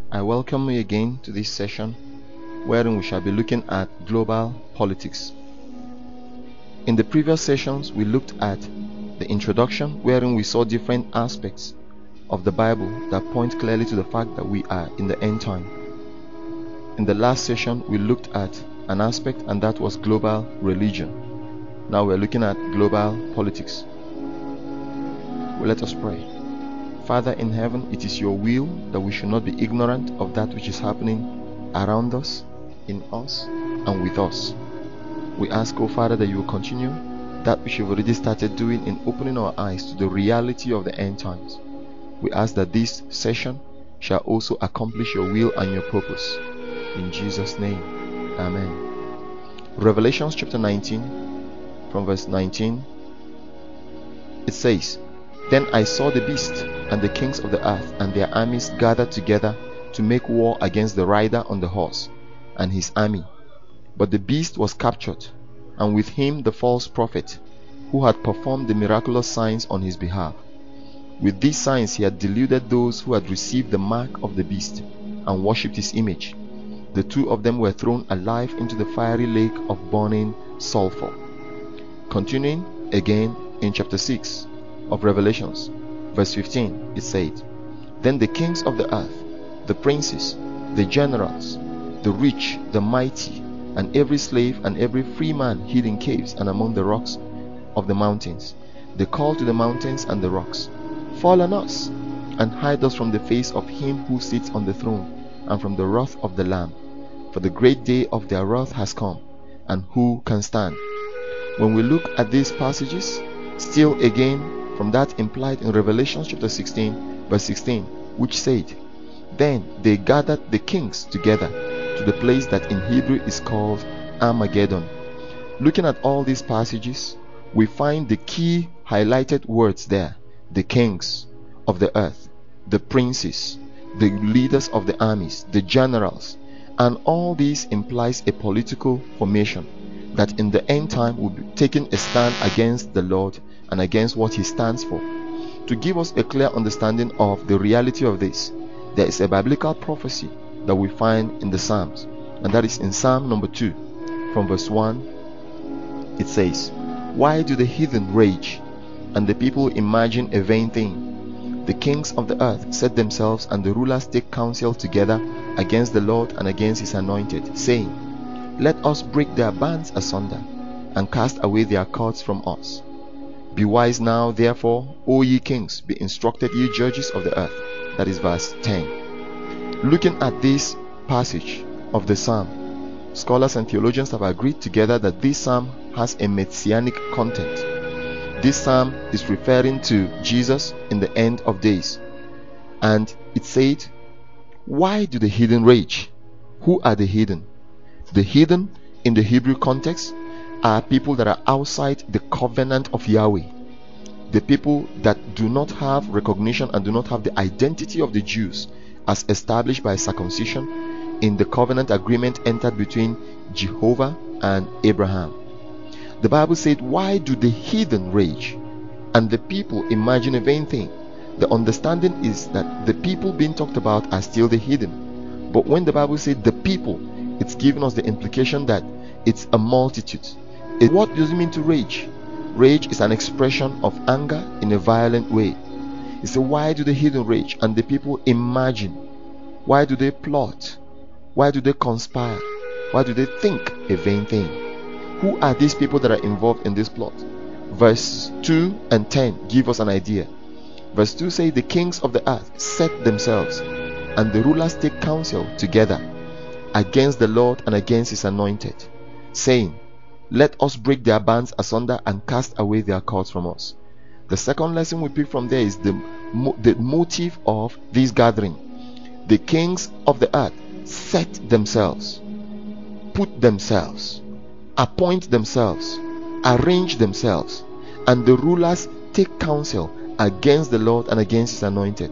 I welcome you again to this session wherein we shall be looking at global politics. In the previous sessions, we looked at the introduction wherein we saw different aspects of the Bible that point clearly to the fact that we are in the end time. In the last session, we looked at an aspect, and that was global religion. Now we're looking at global politics. Well, let us pray. Father in heaven, it is your will that we should not be ignorant of that which is happening around us, in us, and with us. We ask, oh Father, that you will continue that which you've already started doing in opening our eyes to the reality of the end times. We ask that this session shall also accomplish your will and your purpose. In Jesus' name, amen. Revelation chapter 19, from verse 19, it says, Then I saw the beast and the kings of the earth and their armies gathered together to make war against the rider on the horse and his army. But the beast was captured, and with him the false prophet, who had performed the miraculous signs on his behalf. With these signs he had deluded those who had received the mark of the beast and worshipped his image. The two of them were thrown alive into the fiery lake of burning sulfur. Continuing again in chapter 6 of Revelations, verse 15, it said, Then the kings of the earth, the princes, the generals, the rich, the mighty, and every slave and every free man hid in caves and among the rocks of the mountains. They called to the mountains and the rocks, Fall on us, and hide us from the face of him who sits on the throne, and from the wrath of the Lamb. For the great day of their wrath has come, and who can stand? When we look at these passages, still again from that implied in Revelation chapter 16, verse 16, which said, Then they gathered the kings together to the place that in Hebrew is called Armageddon. Looking at all these passages, we find the key highlighted words there: the kings of the earth, the princes, the leaders of the armies, the generals, and all this implies a political formation that in the end time will be taking a stand against the Lord and against what he stands for. To give us a clear understanding of the reality of this, there is a biblical prophecy that we find in the Psalms, and that is in Psalm number 2, from verse 1. It says, Why do the heathen rage, and the people imagine a vain thing? The kings of the earth set themselves, and the rulers take counsel together against the Lord and against his anointed, saying, Let us break their bands asunder, and cast away their cords from us. Be wise now, therefore, O ye kings, be instructed, ye judges of the earth. That is verse 10. Looking at this passage of the psalm, scholars and theologians have agreed together that this psalm has a messianic content. This psalm is referring to Jesus in the end of days. And it said, Why do the heathen rage? Who are the heathen? The heathen in the Hebrew context are people that are outside the covenant of Yahweh. The people that do not have recognition and do not have the identity of the Jews as established by circumcision in the covenant agreement entered between Jehovah and Abraham. The Bible said, Why do the heathen rage, and the people imagine a vain thing? The understanding is that the people being talked about are still the heathen. But when the Bible said the people, it's giving us the implication that it's a multitude. What does it mean to rage? Rage is an expression of anger in a violent way. He said, Why do the heathen rage, and the people imagine? Why do they plot? Why do they conspire? Why do they think a vain thing? Who are these people that are involved in this plot? Verse 2 and 10 give us an idea. Verse 2 says, The kings of the earth set themselves, and the rulers take counsel together against the Lord and against his anointed, saying, Let us break their bands asunder and cast away their cords from us. The second lesson we pick from there is the motive of this gathering. The kings of the earth set themselves, put themselves, appoint themselves, arrange themselves, and the rulers take counsel against the Lord and against his anointed.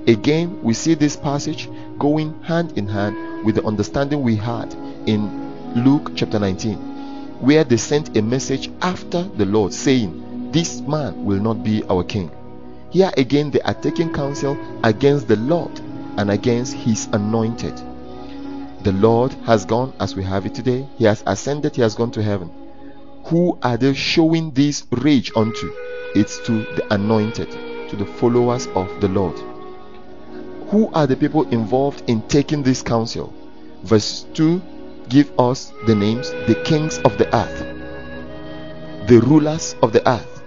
Again, we see this passage going hand in hand with the understanding we had in Luke chapter 19, where they sent a message after the Lord saying, This man will not be our king. Here again they are taking counsel against the Lord and against his anointed. The Lord has gone, as we have it today. He has ascended, he has gone to heaven. Who are they showing this rage unto? It's to the anointed, to the followers of the Lord. Who are the people involved in taking this counsel? Verse 2 give us the names: the kings of the earth, the rulers of the earth,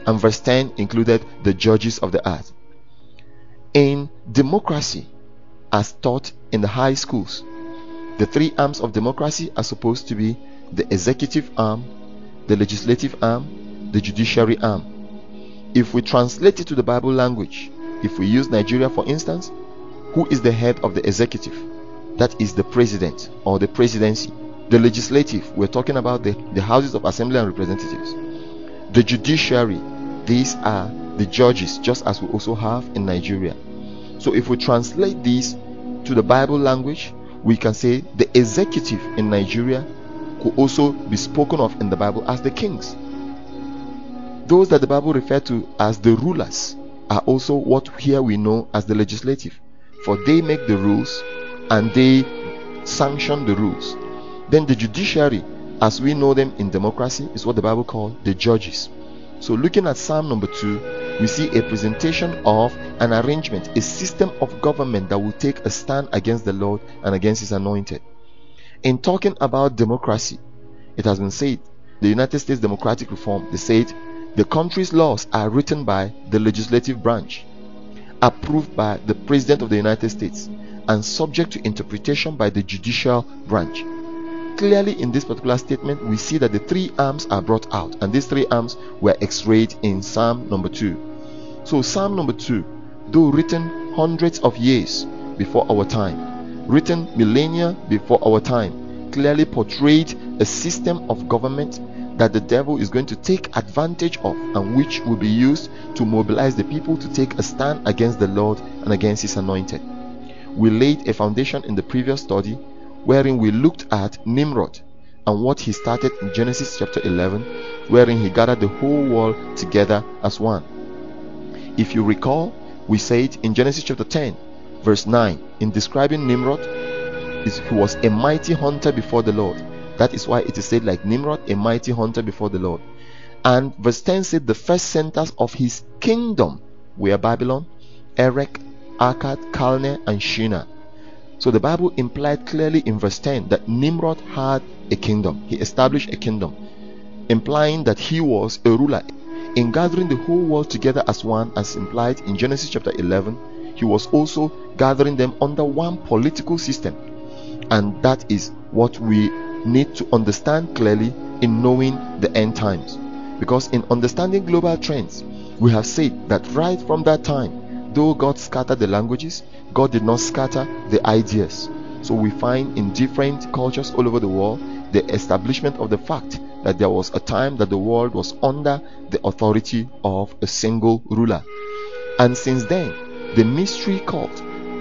and verse 10 included the judges of the earth. In democracy, as taught in the high schools, the three arms of democracy are supposed to be the executive arm, the legislative arm, the judiciary arm. If we translate it to the Bible language, if we use Nigeria for instance, who is the head of the executive? That is the president or the presidency. The legislative, we're talking about the houses of assembly and representatives. The judiciary, these are the judges, just as we also have in Nigeria. So if we translate these to the Bible language, we can say the executive in Nigeria could also be spoken of in the Bible as the kings. Those that the Bible refers to as the rulers are also what here we know as the legislative, for they make the rules and they sanction the rules. Then the judiciary, as we know them in democracy, is what the Bible calls the judges. So looking at Psalm number 2, we see a presentation of an arrangement, a system of government that will take a stand against the Lord and against his anointed. In talking about democracy, it has been said, the United States democratic reform, they said the country's laws are written by the legislative branch, approved by the President of the United States, and subject to interpretation by the judicial branch. Clearly in this particular statement, we see that the three arms are brought out, and these three arms were x-rayed in Psalm number 2. So Psalm number 2, though written hundreds of years before our time, written millennia before our time, clearly portrayed a system of government that the devil is going to take advantage of, and which will be used to mobilize the people to take a stand against the Lord and against his anointed. We laid a foundation in the previous study wherein we looked at Nimrod and what he started in Genesis chapter 11, wherein he gathered the whole world together as one. If you recall, we said in Genesis chapter 10 verse 9, in describing Nimrod, he was a mighty hunter before the Lord. That is why it is said like Nimrod, a mighty hunter before the Lord. And verse 10 said the first centers of his kingdom were Babylon, Erech, Akkad, Calneh, and Shinar. So the Bible implied clearly in verse 10 that Nimrod had a kingdom. He established a kingdom, implying that he was a ruler. In gathering the whole world together as one, as implied in Genesis chapter 11, he was also gathering them under one political system. And that is what we need to understand clearly in knowing the end times. Because in understanding global trends, we have said that right from that time, though God scattered the languages, God did not scatter the ideas. So we find in different cultures all over the world the establishment of the fact that there was a time that the world was under the authority of a single ruler. And since then, the mystery cult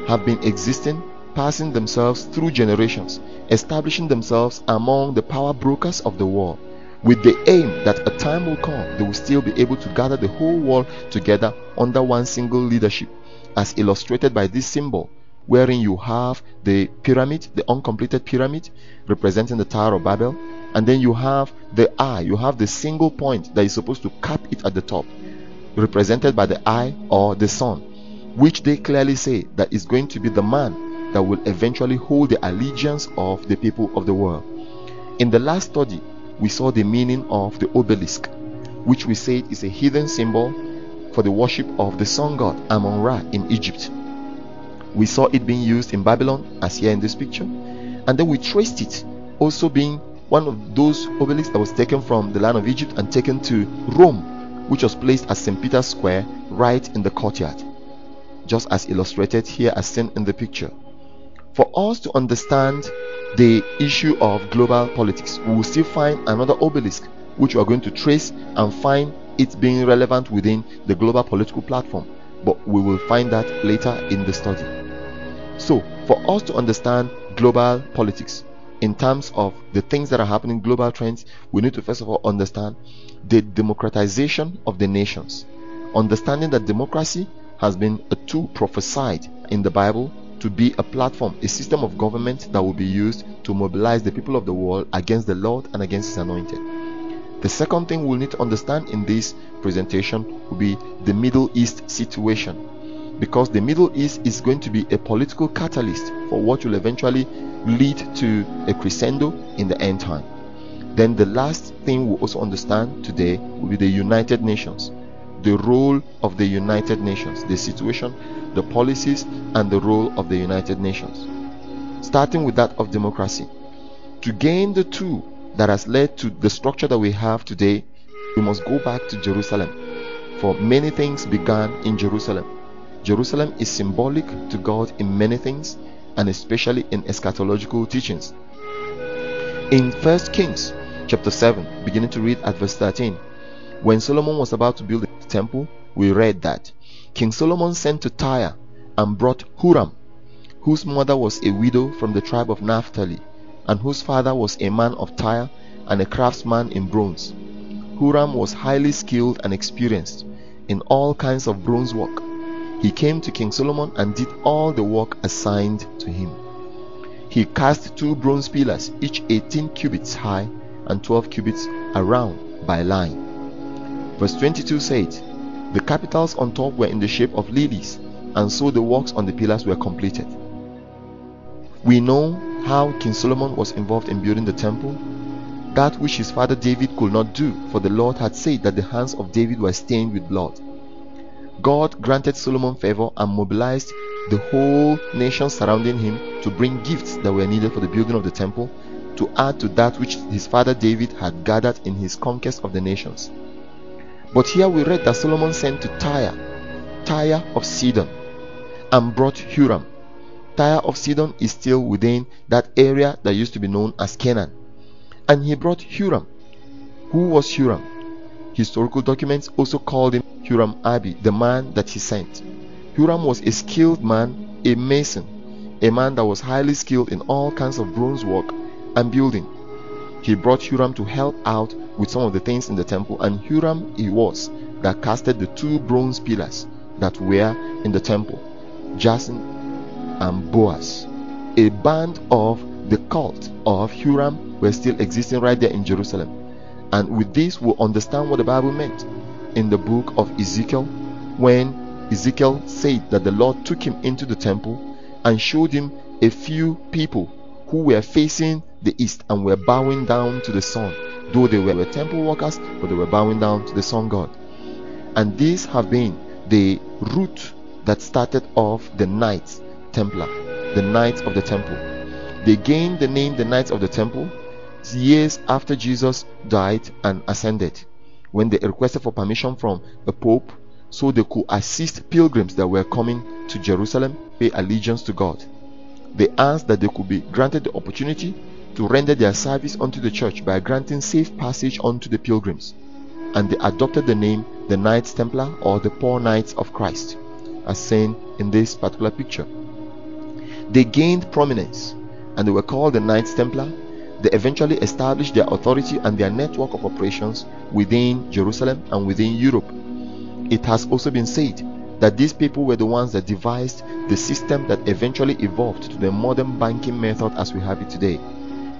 have been existing, passing themselves through generations, establishing themselves among the power brokers of the world, with the aim that a time will come they will still be able to gather the whole world together under one single leadership, as illustrated by this symbol, wherein you have the pyramid, the uncompleted pyramid representing the Tower of Babel, and then you have the eye, you have the single point that is supposed to cap it at the top, represented by the eye or the sun, which they clearly say that is going to be the man that will eventually hold the allegiance of the people of the world. In the last study, we saw the meaning of the obelisk, which we said is a hidden symbol for the worship of the sun god Amun-Ra in Egypt. We saw it being used in Babylon, as here in this picture, and then we traced it also being one of those obelisks that was taken from the land of Egypt and taken to Rome, which was placed at St. Peter's Square right in the courtyard, just as illustrated here as seen in the picture. For us to understand the issue of global politics, we will still find another obelisk which we are going to trace and find it being relevant within the global political platform, but we will find that later in the study. So for us to understand global politics in terms of the things that are happening, global trends, we need to first of all understand the democratization of the nations, understanding that democracy has been a tool prophesied in the Bible to be a platform, a system of government that will be used to mobilize the people of the world against the Lord and against His anointed. The second thing we'll need to understand in this presentation will be the Middle East situation, because the Middle East is going to be a political catalyst for what will eventually lead to a crescendo in the end time. Then the last thing we'll also understand today will be the United Nations, the role of the United Nations, the situation, the policies, and the role of the United Nations. Starting with that of democracy. To gain the tool that has led to the structure that we have today, we must go back to Jerusalem. For many things began in Jerusalem. Jerusalem is symbolic to God in many things, and especially in eschatological teachings. In 1 Kings chapter 7, beginning to read at verse 13, when Solomon was about to build the temple, we read that King Solomon sent to Tyre and brought Huram, whose mother was a widow from the tribe of Naphtali, and whose father was a man of Tyre and a craftsman in bronze. Huram was highly skilled and experienced in all kinds of bronze work. He came to King Solomon and did all the work assigned to him. He cast 2 bronze pillars, each 18 cubits high and 12 cubits around by line. Verse 22 said, the capitals on top were in the shape of lilies, and so the works on the pillars were completed. We know how King Solomon was involved in building the temple, that which his father David could not do, for the Lord had said that the hands of David were stained with blood. God granted Solomon favor and mobilized the whole nation surrounding him to bring gifts that were needed for the building of the temple, to add to that which his father David had gathered in his conquest of the nations. But here we read that Solomon sent to Tyre of Sidon, and brought Huram. Tyre of Sidon is still within that area that used to be known as Canaan. And he brought Huram. Who was Huram? Historical documents also called him Huram Abi, the man that he sent. Huram was a skilled man, a mason, a man that was highly skilled in all kinds of bronze work and building. He brought Huram to help out with some of the things in the temple, and Huram it was that casted the 2 bronze pillars that were in the temple, Jason and Boaz. A band of the cult of Huram were still existing right there in Jerusalem. And with this we'll understand what the Bible meant in the book of Ezekiel, when Ezekiel said that the Lord took him into the temple and showed him a few people who were facing the east and were bowing down to the sun, though they were temple workers, but they were bowing down to the sun god. And these have been the root that started off the Knights Templar, the Knights of the Temple. They gained the name the Knights of the Temple years after Jesus died and ascended, when they requested for permission from the Pope so they could assist pilgrims that were coming to Jerusalem, pay allegiance to God. They asked that they could be granted the opportunity to render their service unto the church by granting safe passage unto the pilgrims, and they adopted the name the Knights Templar, or the Poor Knights of Christ, as seen in this particular picture. They gained prominence and they were called the Knights Templar. They eventually established their authority and their network of operations within Jerusalem and within Europe. It has also been said that these people were the ones that devised the system that eventually evolved to the modern banking method as we have it today,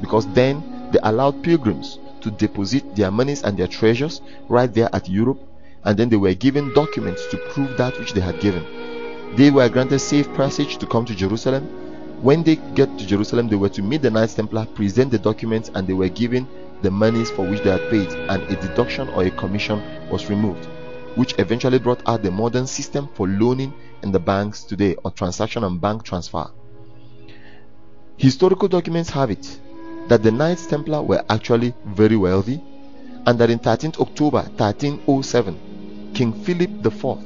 because then they allowed pilgrims to deposit their monies and their treasures right there at Europe, and then they were given documents to prove that which they had given. They were granted safe passage to come to Jerusalem. When they get to Jerusalem, they were to meet the Knights Templar, present the documents, and they were given the monies for which they had paid, and a deduction or a commission was removed, which eventually brought out the modern system for loaning in the banks today, or transaction and bank transfer. Historical documents have it that the Knights Templar were actually very wealthy, and that in 13th October 1307, King Philip IV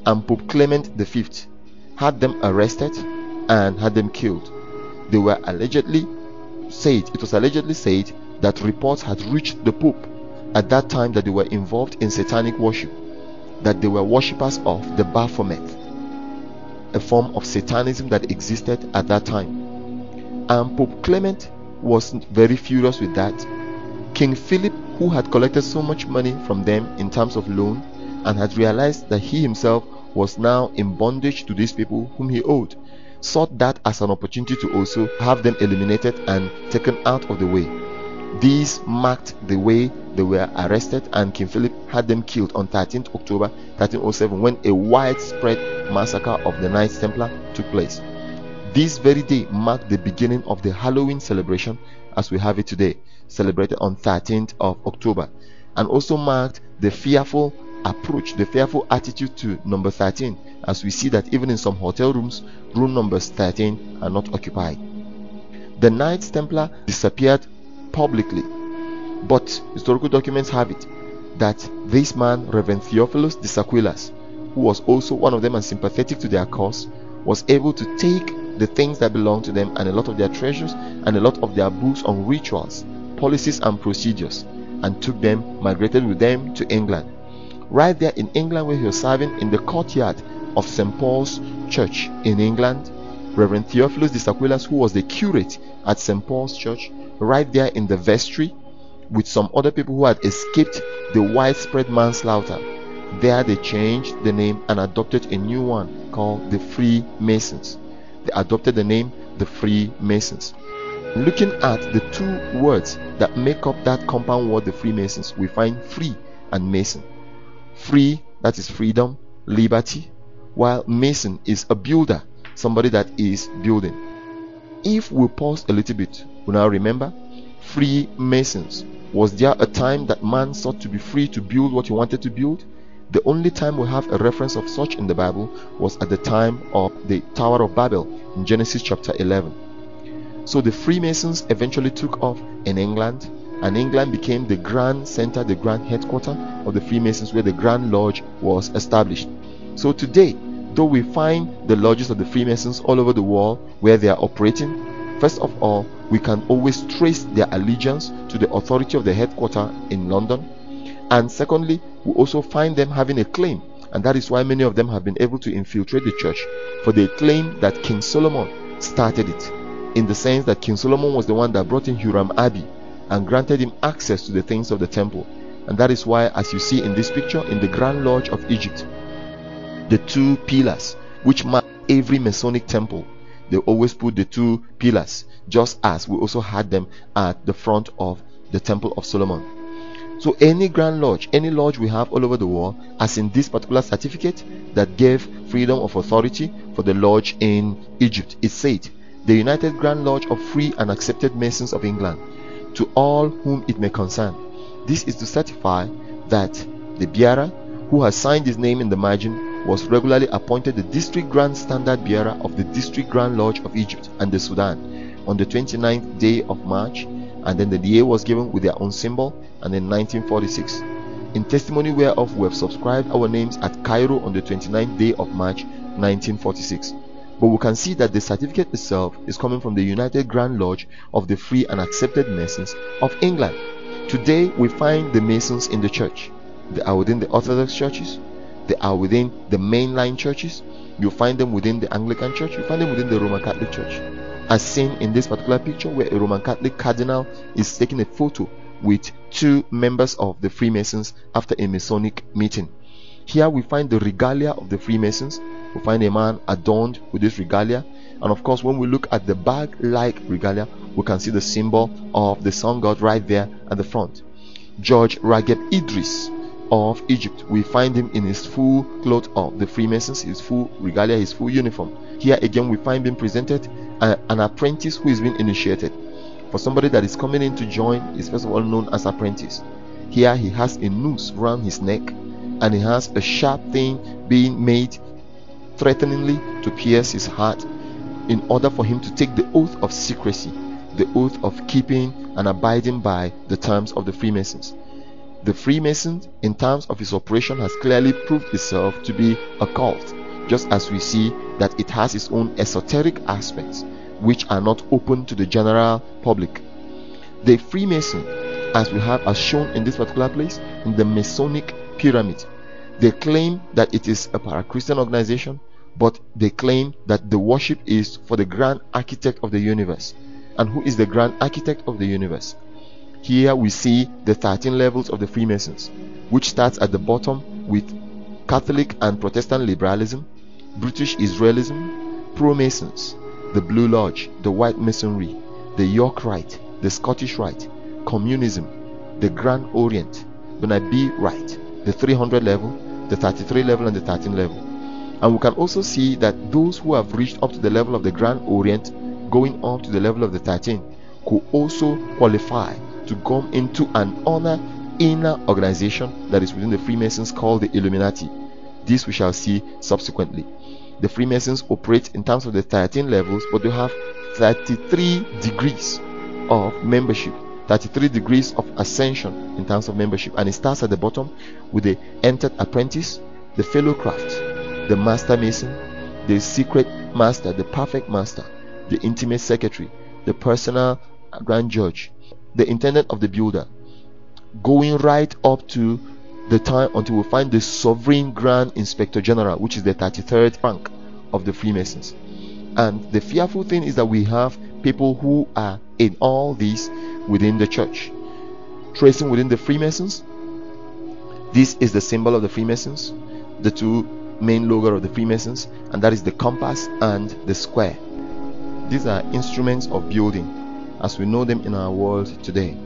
and Pope Clement V had them arrested and had them killed. It was allegedly said that reports had reached the Pope at that time that they were involved in satanic worship, that they were worshippers of the Baphomet, a form of satanism that existed at that time. And Pope Clement was very furious with that. King Philip, who had collected so much money from them in terms of loan, and had realized that he himself was now in bondage to these people whom he owed, sought that as an opportunity to also have them eliminated and taken out of the way. These marked the way they were arrested, and King Philip had them killed on 13th October 1307 when a widespread massacre of the Knights Templar took place. This very day marked the beginning of the Halloween celebration as we have it today, celebrated on 13th of October, and also marked the fearful approach, the fearful attitude to number 13, as we see that even in some hotel rooms, room numbers 13 are not occupied. The Knights Templar disappeared publicly, but historical documents have it that this man, Reverend Theophilus de Saquilas, who was also one of them and sympathetic to their cause, was able to take the things that belonged to them and a lot of their treasures and a lot of their books on rituals, policies and procedures, and took them, migrated with them to England. Right there in England, where he was serving in the courtyard of St. Paul's Church in England, Reverend Theophilus de Saquilas, who was the curate at St. Paul's Church, right there in the vestry with some other people who had escaped the widespread manslaughter, there they changed the name and adopted a new one called the Freemasons. They adopted the name the Freemasons. Looking at the two words that make up that compound word, the Freemasons, we find free and mason. Free, that is freedom, liberty, while mason is a builder, somebody that is building. If we pause a little bit, we now remember Freemasons. Was there a time that man sought to be free to build what he wanted to build? The only time we have a reference of such in the Bible was at the time of the Tower of Babel in Genesis chapter 11. So the Freemasons eventually took off in England, and England became the grand center, the grand headquarters of the Freemasons, where the Grand Lodge was established. So today, though we find the lodges of the Freemasons all over the world where they are operating, first of all, we can always trace their allegiance to the authority of the headquarters in London. And secondly, we also find them having a claim, and that is why many of them have been able to infiltrate the church, for they claim that King Solomon started it, in the sense that King Solomon was the one that brought in Hiram Abi and granted him access to the things of the temple. And that is why, as you see in this picture, in the Grand Lodge of Egypt, the two pillars which mark every Masonic temple, they always put the two pillars, just as we also had them at the front of the Temple of Solomon. So any Grand Lodge, any lodge we have all over the world, as in this particular certificate that gave freedom of authority for the lodge in Egypt, it said, the United Grand Lodge of Free and Accepted Masons of England, to all whom it may concern. This is to certify that the bearer, who has signed his name in the margin, was regularly appointed the District Grand Standard Bearer of the District Grand Lodge of Egypt and the Sudan on the 29th day of March, and then the year was given with their own symbol, and in 1946. In testimony whereof we have subscribed our names at Cairo on the 29th day of March 1946. But we can see that the certificate itself is coming from the United Grand Lodge of the Free and Accepted Masons of England. Today we find the Masons in the church. They are within the Orthodox churches, they are within the mainline churches, you find them within the Anglican Church, you find them within the Roman Catholic Church, as seen in this particular picture, where a Roman Catholic cardinal is taking a photo with two members of the Freemasons after a Masonic meeting. Here we find the regalia of the Freemasons. We find a man adorned with this regalia, and of course when we look at the bag-like regalia, we can see the symbol of the sun god right there at the front. George Ragheb Idris of Egypt, we find him in his full cloth of the Freemasons, his full regalia, his full uniform. Here again we find him presented an apprentice who is being initiated. For somebody that is coming in to join, is first of all known as apprentice. Here he has a noose around his neck, and he has a sharp thing being made threateningly to pierce his heart, in order for him to take the oath of secrecy, the oath of keeping and abiding by the terms of the Freemasons. The Freemason, in terms of its operation, has clearly proved itself to be a cult, just as we see that it has its own esoteric aspects which are not open to the general public. The Freemason, as we have as shown in this particular place, in the Masonic pyramid, they claim that it is a para-Christian organization, but they claim that the worship is for the grand architect of the universe. And who is the grand architect of the universe? Here we see the 13 levels of the Freemasons, which starts at the bottom with Catholic and Protestant liberalism, British Israelism, Pro-Masons, the Blue Lodge, the White Masonry, the York Rite, the Scottish Rite, Communism, the Grand Orient, Bernard B. Rite, the 300 level, the 33 level, and the 13 level. And we can also see that those who have reached up to the level of the Grand Orient, going up to the level of the 13, could also qualify to come into an inner organization that is within the Freemasons called the Illuminati. This we shall see subsequently. The Freemasons operate in terms of the 13 levels, but they have 33 degrees of membership, 33 degrees of ascension in terms of membership. And it starts at the bottom with the entered apprentice, the fellow craft, the master mason, the secret master, the perfect master, the intimate secretary, the personal grand judge, the intendant of the builder, going right up to the time until we find the sovereign grand inspector general, which is the 33rd rank of the Freemasons. And the fearful thing is that we have people who are in all these within the church. Tracing within the Freemasons, this is the symbol of the Freemasons, the two main logo of the Freemasons, and that is the compass and the square. These are instruments of building as we know them in our world today.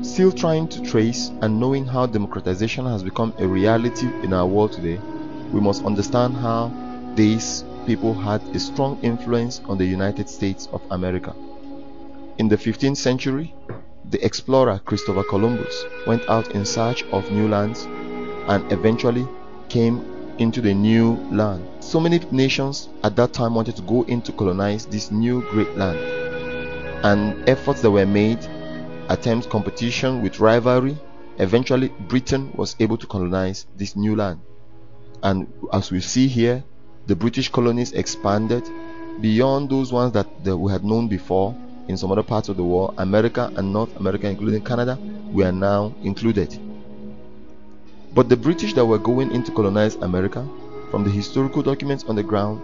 Still trying to trace and knowing how democratization has become a reality in our world today, we must understand how these people had a strong influence on the United States of America. In the 15th century, the explorer Christopher Columbus went out in search of new lands and eventually came into the new land. So many nations at that time wanted to go in to colonize this new great land, and efforts that were made, attempts, competition with rivalry, eventually Britain was able to colonize this new land. And as we see here, the British colonies expanded beyond those ones that we had known before in some other parts of the world. America and North America, including Canada, were now included. But the British that were going in to colonize America, from the historical documents on the ground,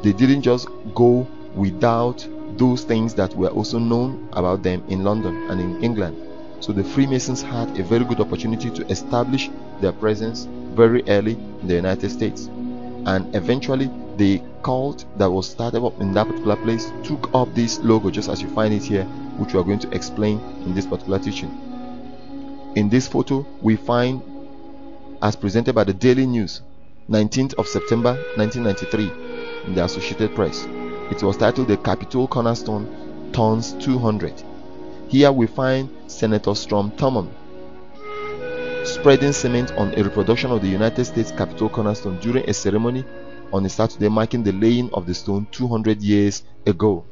they didn't just go without those things that were also known about them in London and in England. So the Freemasons had a very good opportunity to establish their presence very early in the United States. And eventually the cult that was started up in that particular place took up this logo, just as you find it here, which we are going to explain in this particular teaching. In this photo we find, as presented by the Daily News, 19th of September 1993 in the Associated Press. It was titled "The Capitol Cornerstone Turns 200. Here we find Senator Strom Thurmond spreading cement on a reproduction of the United States Capitol cornerstone during a ceremony on a Saturday marking the laying of the stone 200 years ago.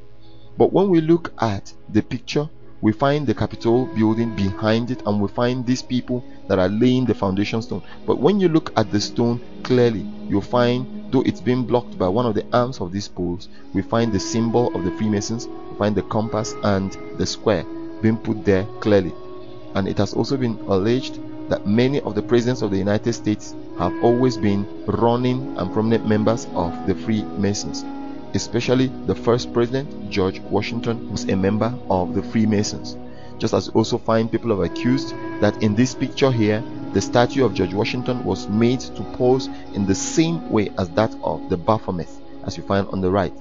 But when we look at the picture, we find the Capitol building behind it, and we find these people that are laying the foundation stone. But when you look at the stone clearly, you'll find, though it's been blocked by one of the arms of these poles, we find the symbol of the Freemasons, we find the compass and the square being put there clearly. And it has also been alleged that many of the presidents of the United States have always been running and prominent members of the Freemasons. Especially the first president, George Washington, was a member of the Freemasons. Just as you also find people have accused that in this picture here, the statue of George Washington was made to pose in the same way as that of the Baphomet, as you find on the right.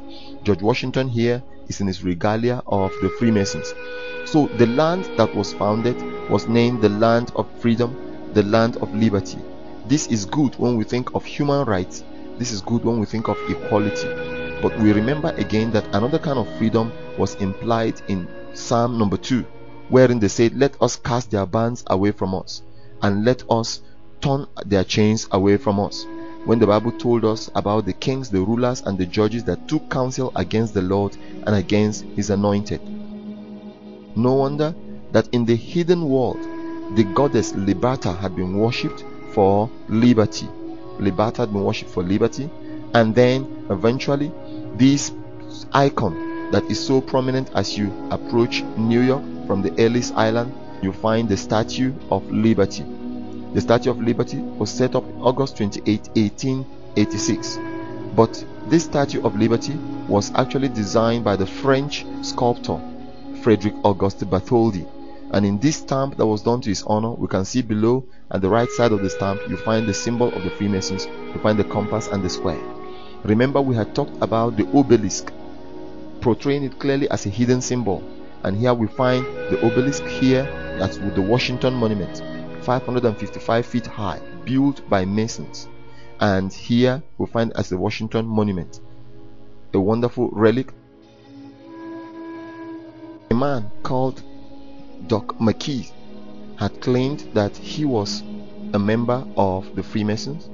George Washington here is in his regalia of the Freemasons. So the land that was founded was named the land of freedom, the land of liberty. This is good when we think of human rights. This is good when we think of equality. But we remember again that another kind of freedom was implied in Psalm number 2, wherein they said, "Let us cast their bands away from us, and let us turn their chains away from us." When the Bible told us about the kings, the rulers, and the judges that took counsel against the Lord and against his anointed. No wonder that in the hidden world, the goddess Liberta had been worshipped for liberty. Liberta had been worshipped for liberty, and then eventually this icon that is so prominent as you approach New York from the Ellis Island, you find the Statue of Liberty. The Statue of Liberty was set up August 28, 1886. But this Statue of Liberty was actually designed by the French sculptor Frederick Auguste Bartholdi. And in this stamp that was done to his honor, we can see below at the right side of the stamp, you find the symbol of the Freemasons, you find the compass and the square. Remember, we had talked about the obelisk, portraying it clearly as a hidden symbol. And here we find the obelisk here, that's with the Washington Monument, 555 feet high, built by Masons. And here we find as the Washington Monument, a wonderful relic. A man called Doc McKee had claimed that he was a member of the Freemasons,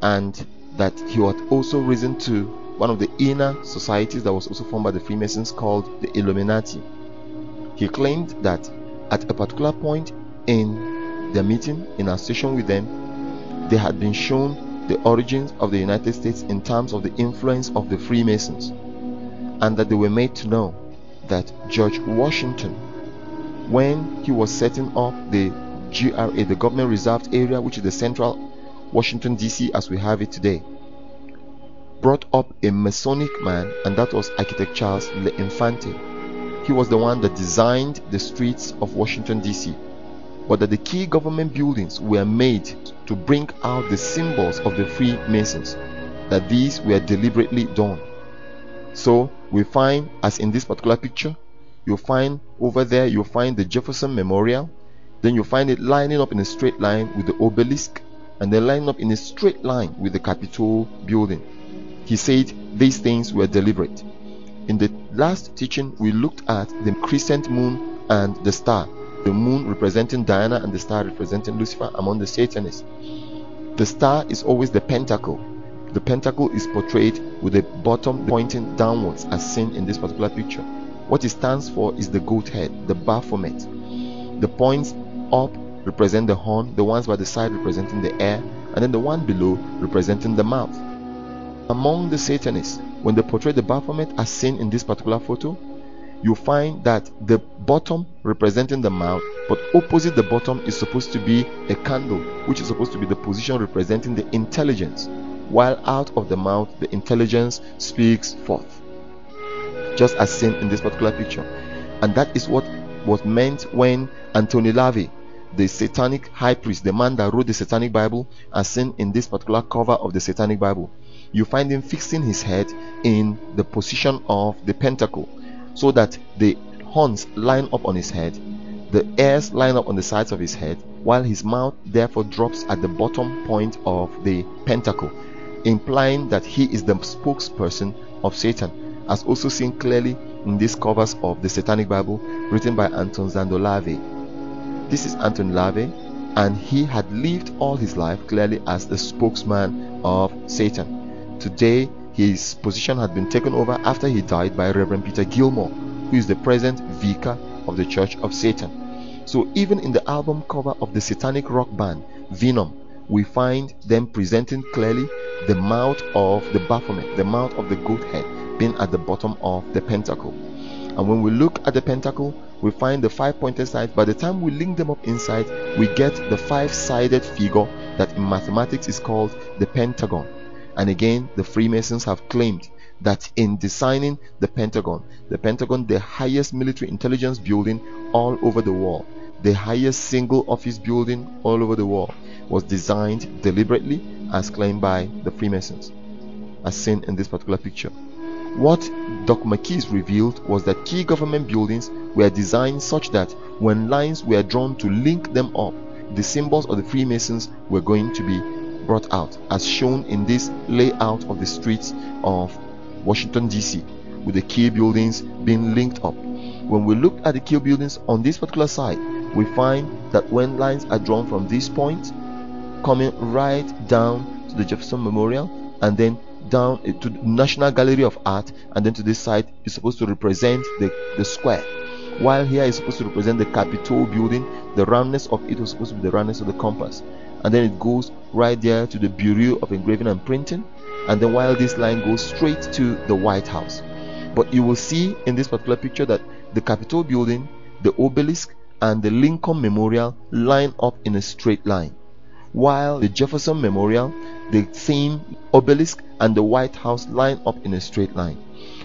and that he had also risen to one of the inner societies that was also formed by the Freemasons called the Illuminati. He claimed that at a particular point in their meeting, in our session with them, they had been shown the origins of the United States in terms of the influence of the Freemasons, and that they were made to know that George Washington, when he was setting up the GRA, the Government Reserved Area, which is the central Washington DC as we have it today, brought up a Masonic man, and that was architect Charles L'Infante. He was the one that designed the streets of Washington DC, but that the key government buildings were made to bring out the symbols of the Freemasons, that these were deliberately done. So we find, as in this particular picture, you'll find over there, you'll find the Jefferson Memorial, then you'll find it lining up in a straight line with the obelisk, and then lining up in a straight line with the Capitol building. He said these things were deliberate. In the last teaching, we looked at the crescent moon and the star, the moon representing Diana and the star representing Lucifer among the Satanists. The star is always the pentacle. The pentacle is portrayed with the bottom pointing downwards, as seen in this particular picture. What it stands for is the goat head, the Baphomet. The points up represent the horn, the ones by the side representing the ear, and then the one below representing the mouth. Among the Satanists, when they portray the Baphomet as seen in this particular photo, you find that the bottom representing the mouth, but opposite the bottom is supposed to be a candle, which is supposed to be the position representing the intelligence, while out of the mouth the intelligence speaks forth, just as seen in this particular picture. And that is what was meant when Anthony LaVey, the satanic high priest, the man that wrote the Satanic Bible, as seen in this particular cover of the Satanic Bible, you find him fixing his head in the position of the pentacle, so that the horns line up on his head, the ears line up on the sides of his head, while his mouth therefore drops at the bottom point of the pentacle, implying that he is the spokesperson of Satan, as also seen clearly in these covers of the Satanic Bible written by Anton Szandor LaVey. This is Anton LaVey, and he had lived all his life clearly as the spokesman of Satan. Today, his position had been taken over after he died by Reverend Peter Gilmore, who is the present vicar of the Church of Satan. So even in the album cover of the satanic rock band Venom, we find them presenting clearly the mouth of the Baphomet, the mouth of the goat head, being at the bottom of the pentacle. And when we look at the pentacle, we find the 5 pointed sides. By the time we link them up inside, we get the 5-sided figure that in mathematics is called the pentagon. And again, the Freemasons have claimed that in designing the Pentagon, the highest military intelligence building all over the world, the highest single office building all over the world, was designed deliberately as claimed by the Freemasons, as seen in this particular picture. What Doc McKee revealed was that key government buildings were designed such that when lines were drawn to link them up, the symbols of the Freemasons were going to be brought out, as shown in this layout of the streets of Washington DC, with the key buildings being linked up. When we look at the key buildings on this particular side, we find that when lines are drawn from this point, coming right down to the Jefferson Memorial, and then down to the National Gallery of Art, and then to this side is supposed to represent the square, while here is supposed to represent the Capitol building. The roundness of it was supposed to be the roundness of the compass, and then it goes right there to the Bureau of Engraving and Printing, and then while this line goes straight to the White House. But you will see in this particular picture that the Capitol building, the obelisk, and the Lincoln Memorial line up in a straight line, while the Jefferson Memorial, the same obelisk, and the White House line up in a straight line.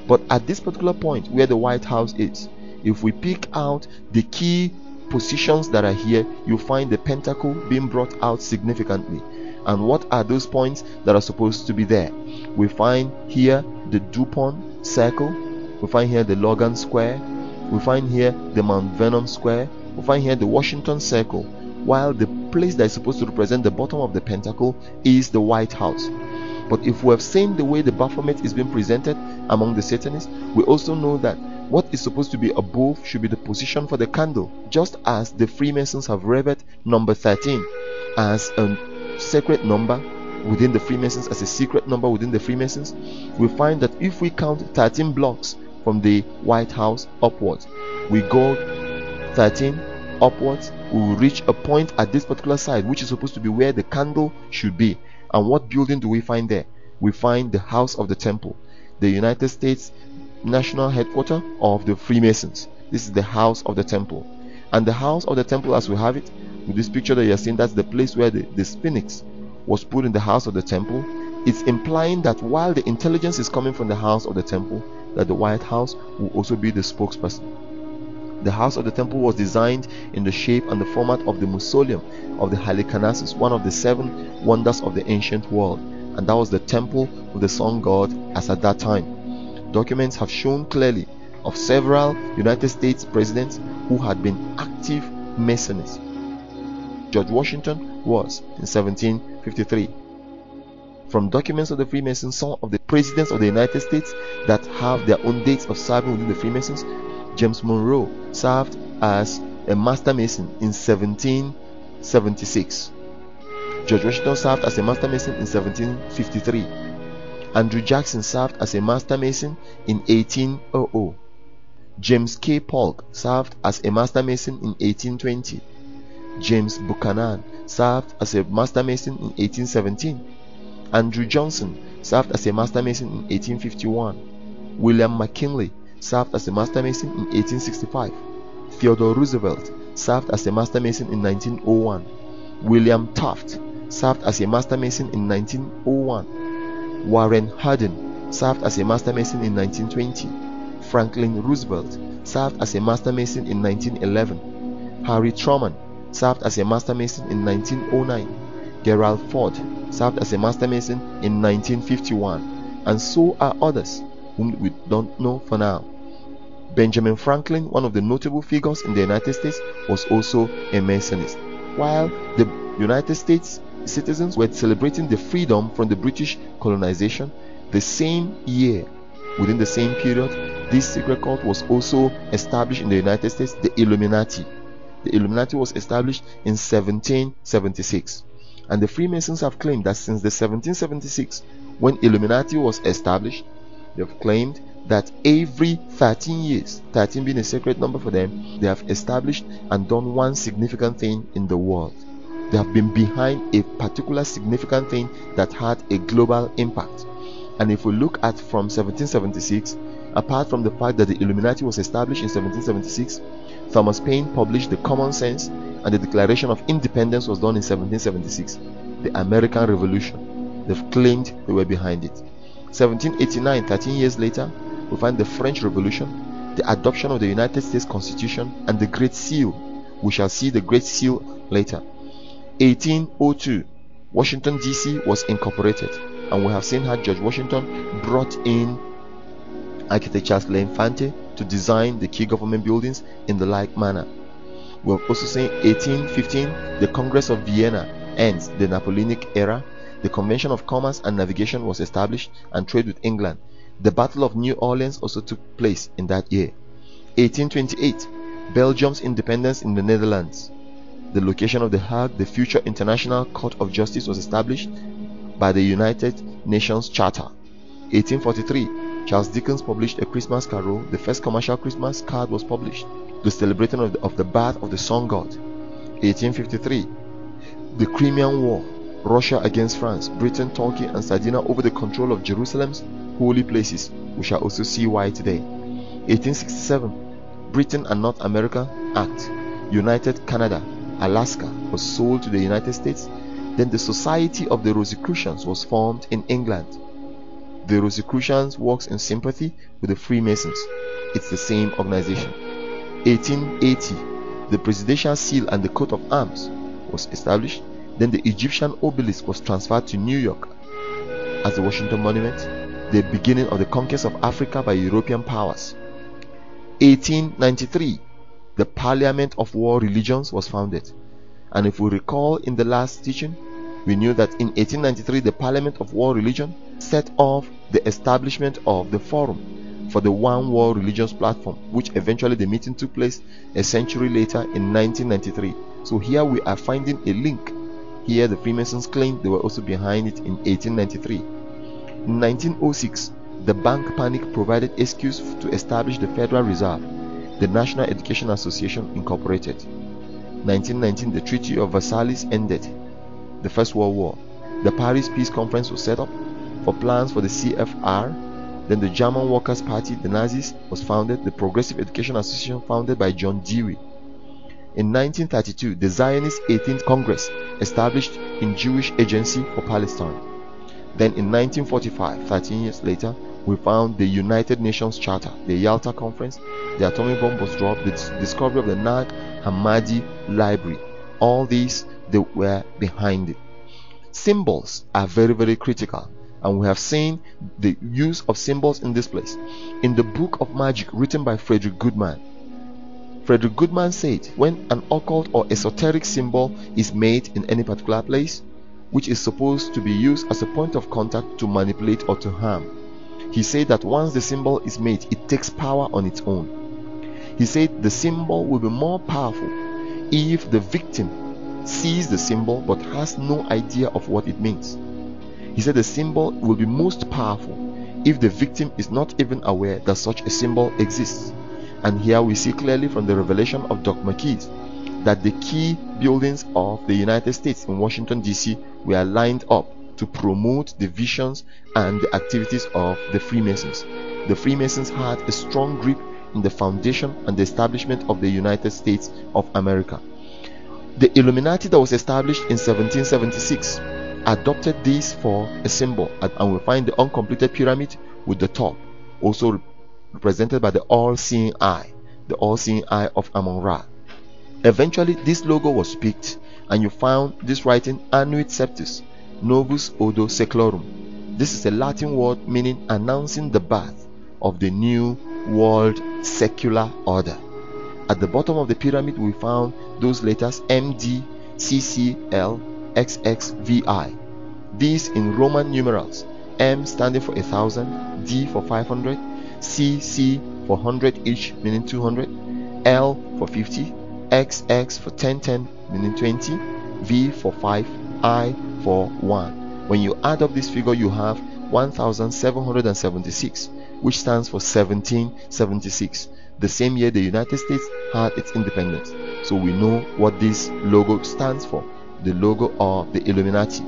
But at this particular point where the White House is, if we pick out the key positions that are here, you find the pentacle being brought out significantly, And what are those points that are supposed to be there? We find here the DuPont Circle, we find here the Logan Square, we find here the Mount Vernon Square, we find here the Washington Circle, while the place that is supposed to represent the bottom of the pentacle is the White House. But if we have seen the way the Baphomet is being presented among the Satanists, we also know that what is supposed to be above should be the position for the candle, just as the Freemasons have revered number 13 as a sacred number within the Freemasons, as a secret number within the Freemasons. We find that if we count 13 blocks from the White House upwards, we go 13 upwards, we will reach a point at this particular side which is supposed to be where the candle should be. And what building do we find there? We find the House of the Temple, the United States national headquarters of the Freemasons. This is the House of the Temple. And the House of the Temple, as we have it with this picture that you're seeing, that's the place where the Sphinx was put in the House of the Temple. It's implying that while the intelligence is coming from the House of the Temple, that the White House will also be the spokesperson. The House of the Temple was designed in the shape and the format of the mausoleum of the Halicarnassus, one of the 7 wonders of the ancient world, and that was the temple of the sun god as at that time. Documents have shown clearly of several United States presidents who had been active Masonists. George Washington was in 1753. From documents of the Freemasons, some of the presidents of the United States that have their own dates of serving within the Freemasons: James Monroe served as a Master Mason in 1776. George Washington served as a Master Mason in 1753. Andrew Jackson served as a Master Mason in 1800. James K. Polk served as a Master Mason in 1820. James Buchanan served as a Master Mason in 1817. Andrew Johnson served as a Master Mason in 1851. William McKinley served as a Master Mason in 1865. Theodore Roosevelt served as a Master Mason in 1901. William Taft served as a Master Mason in 1901. Warren Harding served as a Master Mason in 1920. Franklin Roosevelt served as a Master Mason in 1911. Harry Truman served as a Master Mason in 1909. Gerald Ford served as a Master Mason in 1951, and so are others whom we don't know for now. Benjamin Franklin, one of the notable figures in the United States, was also a Masonist. While the United States citizens were celebrating the freedom from the British colonization, the same year, within the same period, this secret cult was also established in the United States, the Illuminati. The Illuminati was established in 1776, and the Freemasons have claimed that since the 1776, when Illuminati was established, they have claimed that every 13 years, 13 being a sacred number for them, they have established and done one significant thing in the world. They have been behind a particular significant thing that had a global impact. And if we look at from 1776, apart from the fact that the Illuminati was established in 1776, Thomas Paine published the Common Sense, and the Declaration of Independence was done in 1776. The American Revolution, they've claimed they were behind it. 1789, 13 years later, we find the French Revolution, the adoption of the United States Constitution, and the Great Seal. We shall see the Great Seal later. 1802, Washington DC was incorporated, and we have seen how George Washington brought in architect Charles L'Infante to design the key government buildings in the like manner. We have also seen 1815, the Congress of Vienna ends the Napoleonic era. The Convention of Commerce and Navigation was established, and trade with England. The Battle of New Orleans also took place in that year. 1828, Belgium's independence in the Netherlands. The location of The Hague, the future International Court of Justice, was established by the United Nations Charter. 1843, Charles Dickens published A Christmas Carol. The first commercial Christmas card was published, the celebrating of the birth of the sun god. 1853, the Crimean War, Russia against France, Britain, Turkey, and Sardinia over the control of Jerusalem's holy places. We shall also see why today. 1867, Britain and North America Act. United Canada, Alaska was sold to the United States. Then the Society of the Rosicrucians was formed in England. The Rosicrucians works in sympathy with the Freemasons. It's the same organization. 1880, the Presidential Seal and the Coat of Arms was established. Then the Egyptian obelisk was transferred to New York as the Washington Monument, the beginning of the conquest of Africa by European powers. 1893, the Parliament of World Religions was founded. And if we recall in the last teaching, we knew that in 1893 the Parliament of World Religion set off the establishment of the Forum for the One World Religions platform, which eventually the meeting took place a century later in 1993. So here we are finding a link. Here the Freemasons claimed they were also behind it in 1893. In 1906, the bank panic provided excuse to establish the Federal Reserve, the National Education Association Incorporated. 1919, the Treaty of Versailles ended the First World War. The Paris Peace Conference was set up for plans for the CFR. Then the German Workers' Party, the Nazis, was founded. The Progressive Education Association, founded by John Dewey. In 1932, the Zionist 18th Congress established in Jewish Agency for Palestine. Then in 1945, 13 years later, we found the United Nations Charter, the Yalta Conference, the atomic bomb was dropped, the discovery of the Nag Hammadi Library. All these, they were behind it. Symbols are very, very critical, and we have seen the use of symbols in this place. In the Book of Magic, written by Frederick Goodman said, when an occult or esoteric symbol is made in any particular place, which is supposed to be used as a point of contact to manipulate or to harm, he said that once the symbol is made, it takes power on its own. He said the symbol will be more powerful if the victim sees the symbol but has no idea of what it means. He said the symbol will be most powerful if the victim is not even aware that such a symbol exists. And here we see clearly from the revelation of Dr. McKee that the key buildings of the United States in Washington, D.C. were lined up to promote the visions and the activities of the Freemasons. The Freemasons had a strong grip in the foundation and the establishment of the United States of America. The Illuminati that was established in 1776 adopted this for a symbol, and we find the uncompleted pyramid with the top also represented by the all-seeing eye, the all-seeing eye of Amun-Ra. Eventually this logo was picked, and you found this writing Annuit Septis Novus Ordo Seclorum. This is a Latin word meaning announcing the birth of the new world secular order. At the bottom of the pyramid we found those letters MD, CCL, XXVI. These in Roman numerals, M standing for 1,000, D for 500, CC for 100 each meaning 200, L for 50, XX for 1010 meaning 20, V for 5, I for 1. When you add up this figure, you have 1776, which stands for 1776, the same year the United States had its independence. So we know what this logo stands for, the logo of the Illuminati.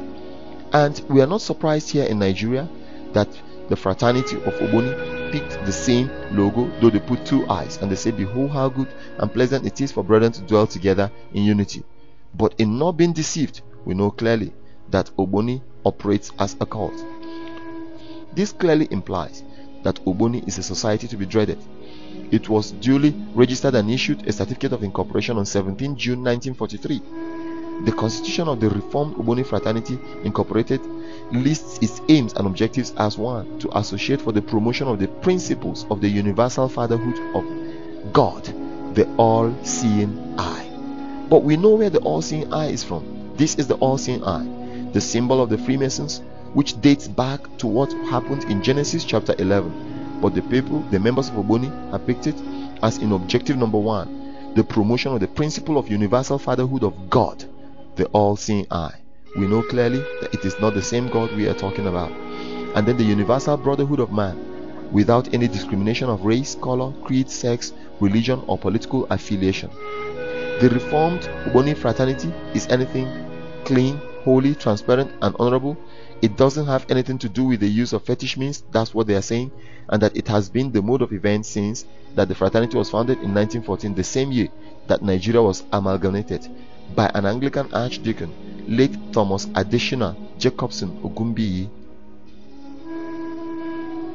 And we are not surprised here in Nigeria that the fraternity of Ogboni picked the same logo, though they put two eyes, and they say, behold how good and pleasant it is for brethren to dwell together in unity. But in not being deceived, we know clearly that Ogboni operates as a cult. This clearly implies that Ogboni is a society to be dreaded. It was duly registered and issued a certificate of incorporation on 17 June 1943. The constitution of the Reformed Ogboni Fraternity Incorporated lists its aims and objectives as one, to associate for the promotion of the principles of the universal fatherhood of God, the all-seeing eye. But we know where the all-seeing eye is from. This is the all-seeing eye, the symbol of the Freemasons, which dates back to what happened in Genesis chapter 11. But the people, the members of Ogboni, have picked it as in objective number 1, the promotion of the principle of universal fatherhood of God, the all-seeing eye. We know clearly that it is not the same God we are talking about. And then the universal brotherhood of man, without any discrimination of race, color, creed, sex, religion, or political affiliation. The Reformed Ogboni fraternity is anything clean, holy, transparent, and honorable. It doesn't have anything to do with the use of fetish means. That's what they are saying, and that it has been the mode of events since that the fraternity was founded in 1914, the same year that Nigeria was amalgamated by an Anglican archdeacon, late Thomas Adeshina Jacobson Ogumbiyi.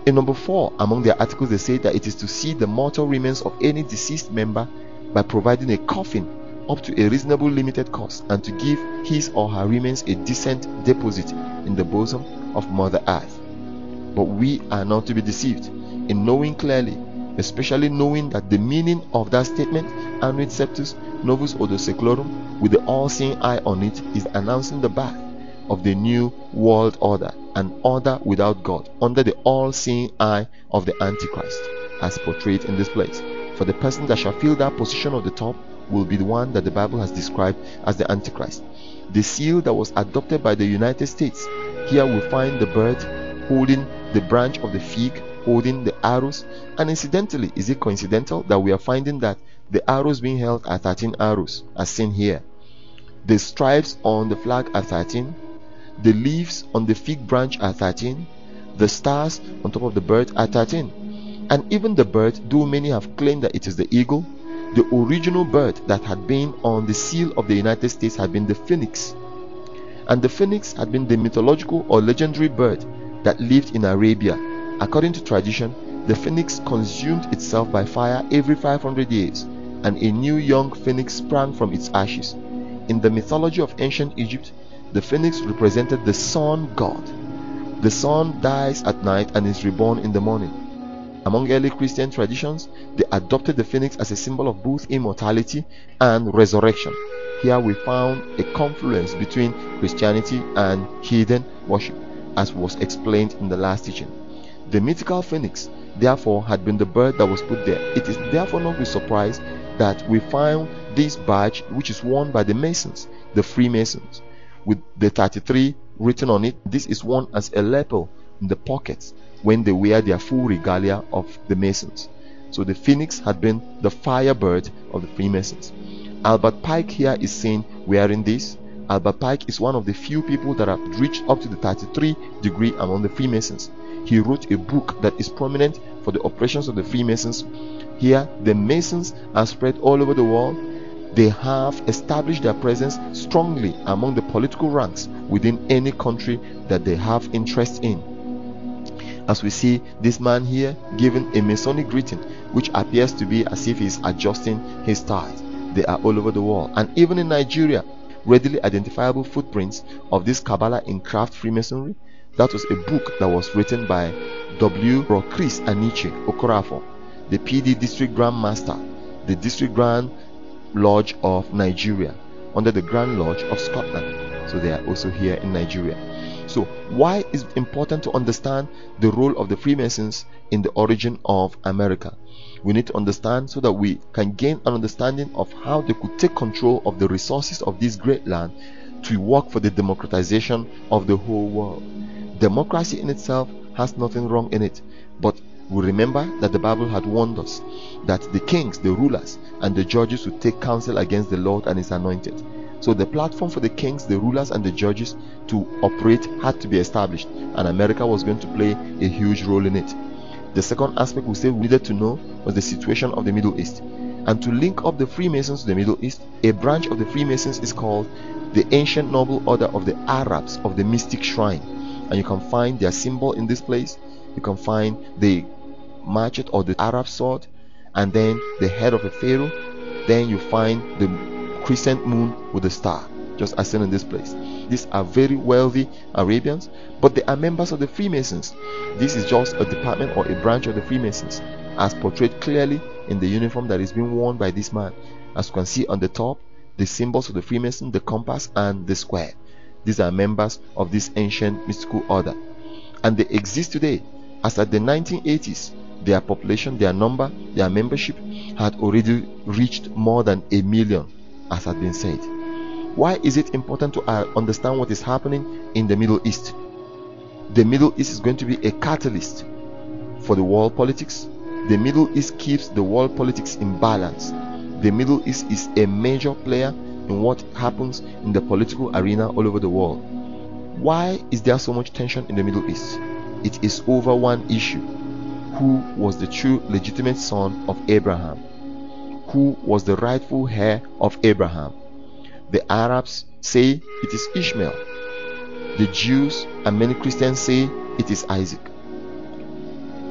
In number 4, among their articles, they say that it is to see the mortal remains of any deceased member by providing a coffin up to a reasonable limited cost and to give his or her remains a decent deposit in the bosom of Mother Earth. But we are not to be deceived in knowing clearly, especially knowing that the meaning of that statement, Annuit Septus Novus Ordo Seclorum, with the all-seeing eye on it, is announcing the birth of the new world order, an order without God, under the all-seeing eye of the Antichrist, as portrayed in this place. For the person that shall fill that position of the top will be the one that the Bible has described as the Antichrist. The seal that was adopted by the United States, here we find the bird holding the branch of the fig, holding the arrows. And incidentally, is it coincidental that we are finding that the arrows being held are 13 arrows, as seen here? The stripes on the flag are 13. The leaves on the fig branch are 13. The stars on top of the bird are 13. And even the bird, though many have claimed that it is the eagle, the original bird that had been on the seal of the United States had been the phoenix. And the phoenix had been the mythological or legendary bird that lived in Arabia. According to tradition, the phoenix consumed itself by fire every 500 years, and a new young phoenix sprang from its ashes. In the mythology of ancient Egypt, the phoenix represented the sun god. The sun dies at night and is reborn in the morning. Among early Christian traditions, they adopted the phoenix as a symbol of both immortality and resurrection. Here we found a confluence between Christianity and heathen worship, as was explained in the last teaching. The mythical phoenix, therefore, had been the bird that was put there. It is therefore not with surprise that we found this badge, which is worn by the Masons, the Freemasons, with the 33 written on it. This is worn as a lapel in the pockets when they wear their full regalia of the Masons. So the phoenix had been the firebird of the Freemasons. Albert Pike here is seen wearing this. Albert Pike is one of the few people that have reached up to the 33 degree among the Freemasons. He wrote a book that is prominent for the operations of the Freemasons. Here, the Masons are spread all over the world. They have established their presence strongly among the political ranks within any country that they have interest in. As we see this man here giving a Masonic greeting, which appears to be as if he is adjusting his ties. They are all over the world, and even in Nigeria, readily identifiable footprints of this Kabbalah in craft Freemasonry. That was a book that was written by W. Chris Aniche Okorafor, the PD District Grand Master, the District Grand Lodge of Nigeria, under the Grand Lodge of Scotland. So they are also here in Nigeria. So why is it important to understand the role of the Freemasons in the origin of America? We need to understand so that we can gain an understanding of how they could take control of the resources of this great land to work for the democratization of the whole world. Democracy in itself has nothing wrong in it, but we remember that the Bible had warned us that the kings, the rulers, and the judges would take counsel against the Lord and his anointed. So the platform for the kings, the rulers, and the judges to operate had to be established, and America was going to play a huge role in it. The second aspect we said we needed to know was the situation of the Middle East. And to link up the Freemasons to the Middle East, a branch of the Freemasons is called the Ancient Noble Order of the Arabs of the Mystic Shrine. And you can find their symbol in this place. You can find the machete or the Arab sword, and then the head of a pharaoh. Then you find the crescent moon with a star, just as seen in this place. These are very wealthy Arabians, but they are members of the Freemasons. This is just a department or a branch of the Freemasons, as portrayed clearly in the uniform that is being worn by this man. As you can see on the top, the symbols of the Freemason, the compass and the square. These are members of this ancient mystical order, and they exist today. As at the 1980s, their population, their number, their membership had already reached more than 1 million, as had been said. Why is it important to understand what is happening in the Middle East? The Middle East is going to be a catalyst for the world politics. The Middle East keeps the world politics in balance. The Middle East is a major player in what happens in the political arena all over the world. Why is there so much tension in the Middle East? It is over one issue. Who was the true legitimate son of Abraham? Who was the rightful heir of Abraham? The Arabs say it is Ishmael. The Jews and many Christians say it is Isaac.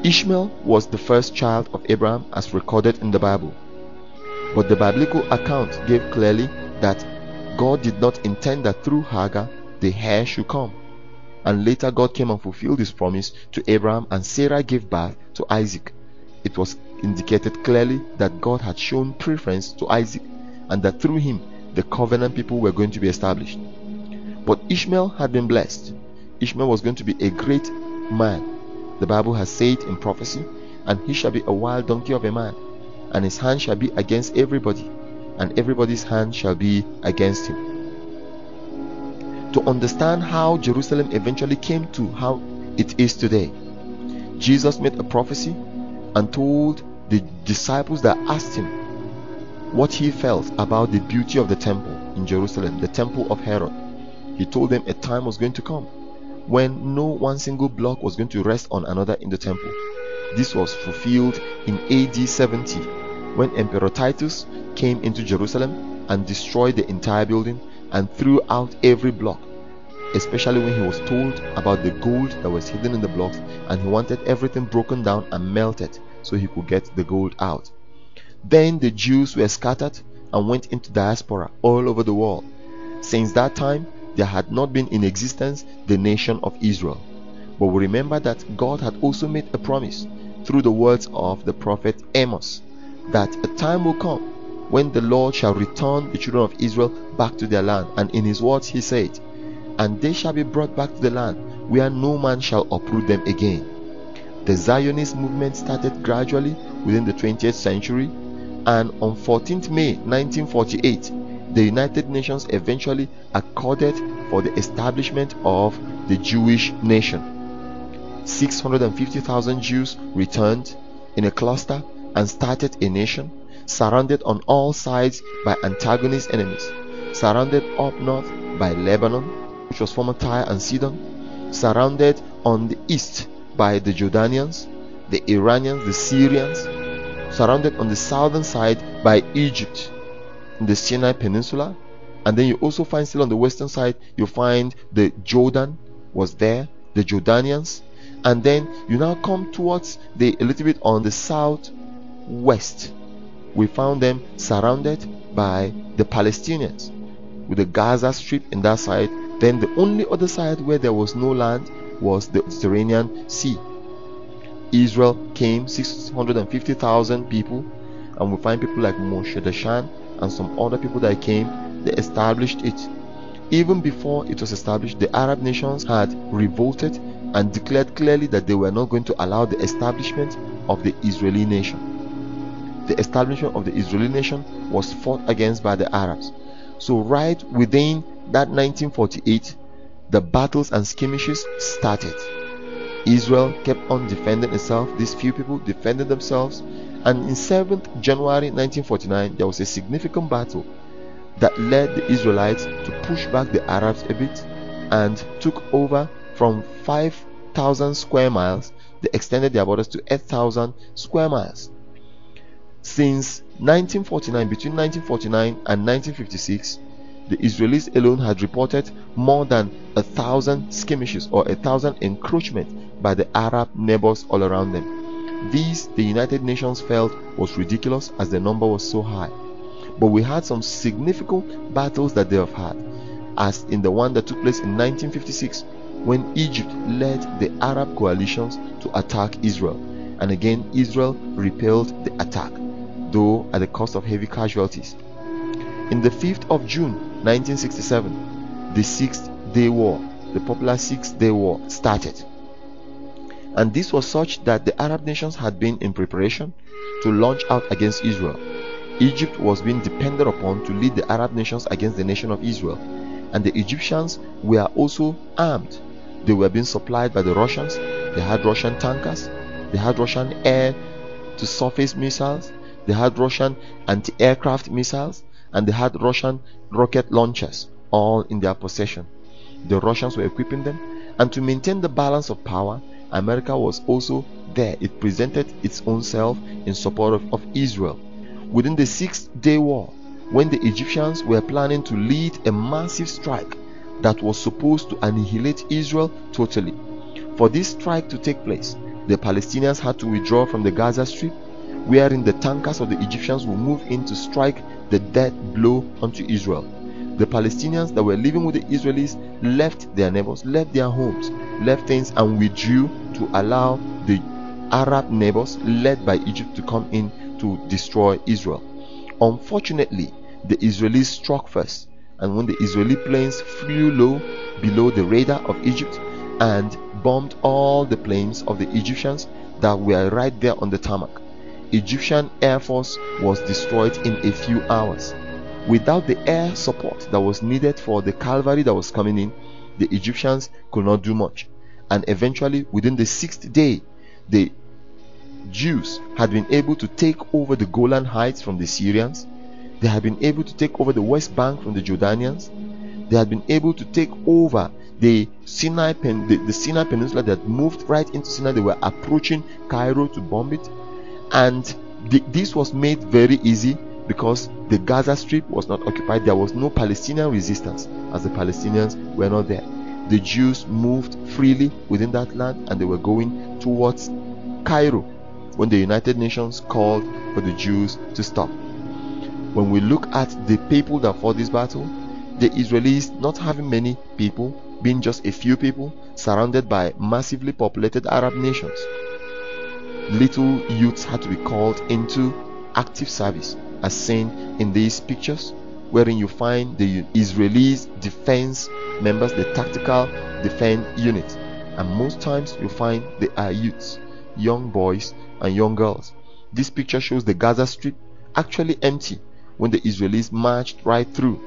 Ishmael was the first child of Abraham as recorded in the Bible. But the biblical account gave clearly that God did not intend that through Hagar the heir should come. And later God came and fulfilled his promise to Abraham, and Sarah gave birth to Isaac. It was indicated clearly that God had shown preference to Isaac, and that through him the covenant people were going to be established. But Ishmael had been blessed. Ishmael was going to be a great man. The Bible has said in prophecy, and he shall be a wild donkey of a man, and his hand shall be against everybody, and everybody's hand shall be against him. To understand how Jerusalem eventually came to how it is today, Jesus made a prophecy and told the disciples that asked him what he felt about the beauty of the temple in Jerusalem, the temple of Herod. He told them a time was going to come when no one single block was going to rest on another in the temple. This was fulfilled in AD 70 when Emperor Titus came into Jerusalem and destroyed the entire building and threw out every block, especially when he was told about the gold that was hidden in the blocks, and he wanted everything broken down and melted so he could get the gold out. Then the Jews were scattered and went into diaspora all over the world. Since that time, there had not been in existence the nation of Israel. But we remember that God had also made a promise through the words of the prophet Amos that a time will come when the Lord shall return the children of Israel back to their land. And in his words he said, "And they shall be brought back to the land where no man shall uproot them again." The Zionist movement started gradually within the 20th century, and on 14th May 1948, the United Nations eventually accorded for the establishment of the Jewish nation. 650,000 Jews returned in a cluster and started a nation, surrounded on all sides by antagonist enemies, surrounded up north by Lebanon, which was former Tyre and Sidon, surrounded on the east by the Jordanians, the Iranians, the Syrians, surrounded on the southern side by Egypt in the Sinai Peninsula, and then you also find still on the western side you find the Jordan was there, the Jordanians, and then you now come towards a little bit on the southwest. We found them surrounded by the Palestinians with the Gaza Strip in that side. Then the only other side where there was no land was the Mediterranean Sea. Israel came 650,000 people, and we find people like Moshe Dashan and some other people that came. They established it. Even before it was established, the Arab nations had revolted and declared clearly that they were not going to allow the establishment of the Israeli nation. The establishment of the Israeli nation was fought against by the Arabs. So right within that 1948, the battles and skirmishes started. Israel kept on defending itself. These few people defended themselves, and in 7th January 1949 there was a significant battle that led the Israelites to push back the Arabs a bit and took over from 5,000 square miles. They extended their borders to 8,000 square miles. Since 1949, between 1949 and 1956, the Israelis alone had reported more than 1,000 skirmishes or 1,000 encroachments by the Arab neighbors all around them. These, the United Nations felt, was ridiculous as the number was so high. But we had some significant battles that they have had, as in the one that took place in 1956 when Egypt led the Arab coalitions to attack Israel, and again Israel repelled the attack, though at the cost of heavy casualties. In the 5th of June 1967, the Six-Day War, the popular Six-Day War, started. And this was such that the Arab nations had been in preparation to launch out against Israel. Egypt was being depended upon to lead the Arab nations against the nation of Israel, and the Egyptians were also armed. They were being supplied by the Russians. They had Russian tankers, they had Russian air-to-surface missiles, they had Russian anti-aircraft missiles, and they had Russian rocket launchers, all in their possession. The Russians were equipping them, and to maintain the balance of power, America was also there. It presented its own self in support of Israel. Within the Six-Day War, when the Egyptians were planning to lead a massive strike that was supposed to annihilate Israel totally, for this strike to take place, the Palestinians had to withdraw from the Gaza Strip, wherein the tankers of the Egyptians will move in to strike the death blow unto Israel. The Palestinians that were living with the Israelis left their neighbors, left their homes, left things, and withdrew to allow the Arab neighbors led by Egypt to come in to destroy Israel. Unfortunately, the Israelis struck first, and when the Israeli planes flew low below the radar of Egypt and bombed all the planes of the Egyptians that were right there on the tarmac, Egyptian Air Force was destroyed in a few hours. Without the air support that was needed for the cavalry that was coming in, the Egyptians could not do much. And eventually, within the 6th day, the Jews had been able to take over the Golan Heights from the Syrians. They had been able to take over the West Bank from the Jordanians. They had been able to take over the Sinai Peninsula that moved right into Sinai. They were approaching Cairo to bomb it. And this was made very easy because the Gaza Strip was not occupied. There was no Palestinian resistance, as the Palestinians were not there. The Jews moved freely within that land, and they were going towards Cairo when the United Nations called for the Jews to stop. When we look at the people that fought this battle, the Israelis not having many people, being just a few people, surrounded by massively populated Arab nations, little youths had to be called into active service, as seen in these pictures, wherein you find the Israelis defense members, the tactical defense unit, and most times you find they are youths, young boys and young girls. This picture shows the Gaza Strip actually empty when the Israelis marched right through,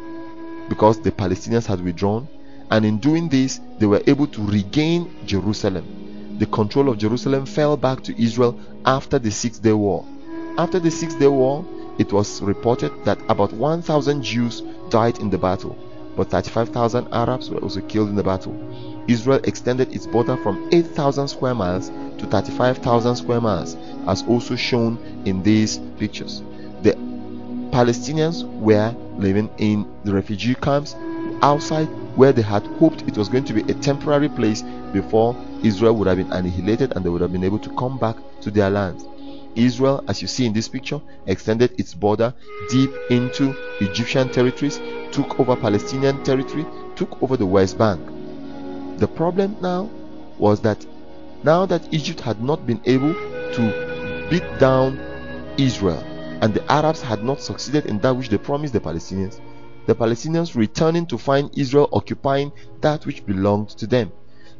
because the Palestinians had withdrawn, and in doing this they were able to regain Jerusalem. The control of Jerusalem fell back to Israel after the 6-day war. After the 6-day war, it was reported that about 1,000 Jews died in the battle, but 35,000 Arabs were also killed in the battle. Israel extended its border from 8,000 square miles to 35,000 square miles, as also shown in these pictures. The Palestinians were living in the refugee camps outside, where they had hoped it was going to be a temporary place before Israel would have been annihilated and they would have been able to come back to their land. Israel, as you see in this picture, extended its border deep into Egyptian territories, took over Palestinian territory, took over the West Bank. The problem now was that now that Egypt had not been able to beat down Israel, and the Arabs had not succeeded in that which they promised the Palestinians returning to find Israel occupying that which belonged to them,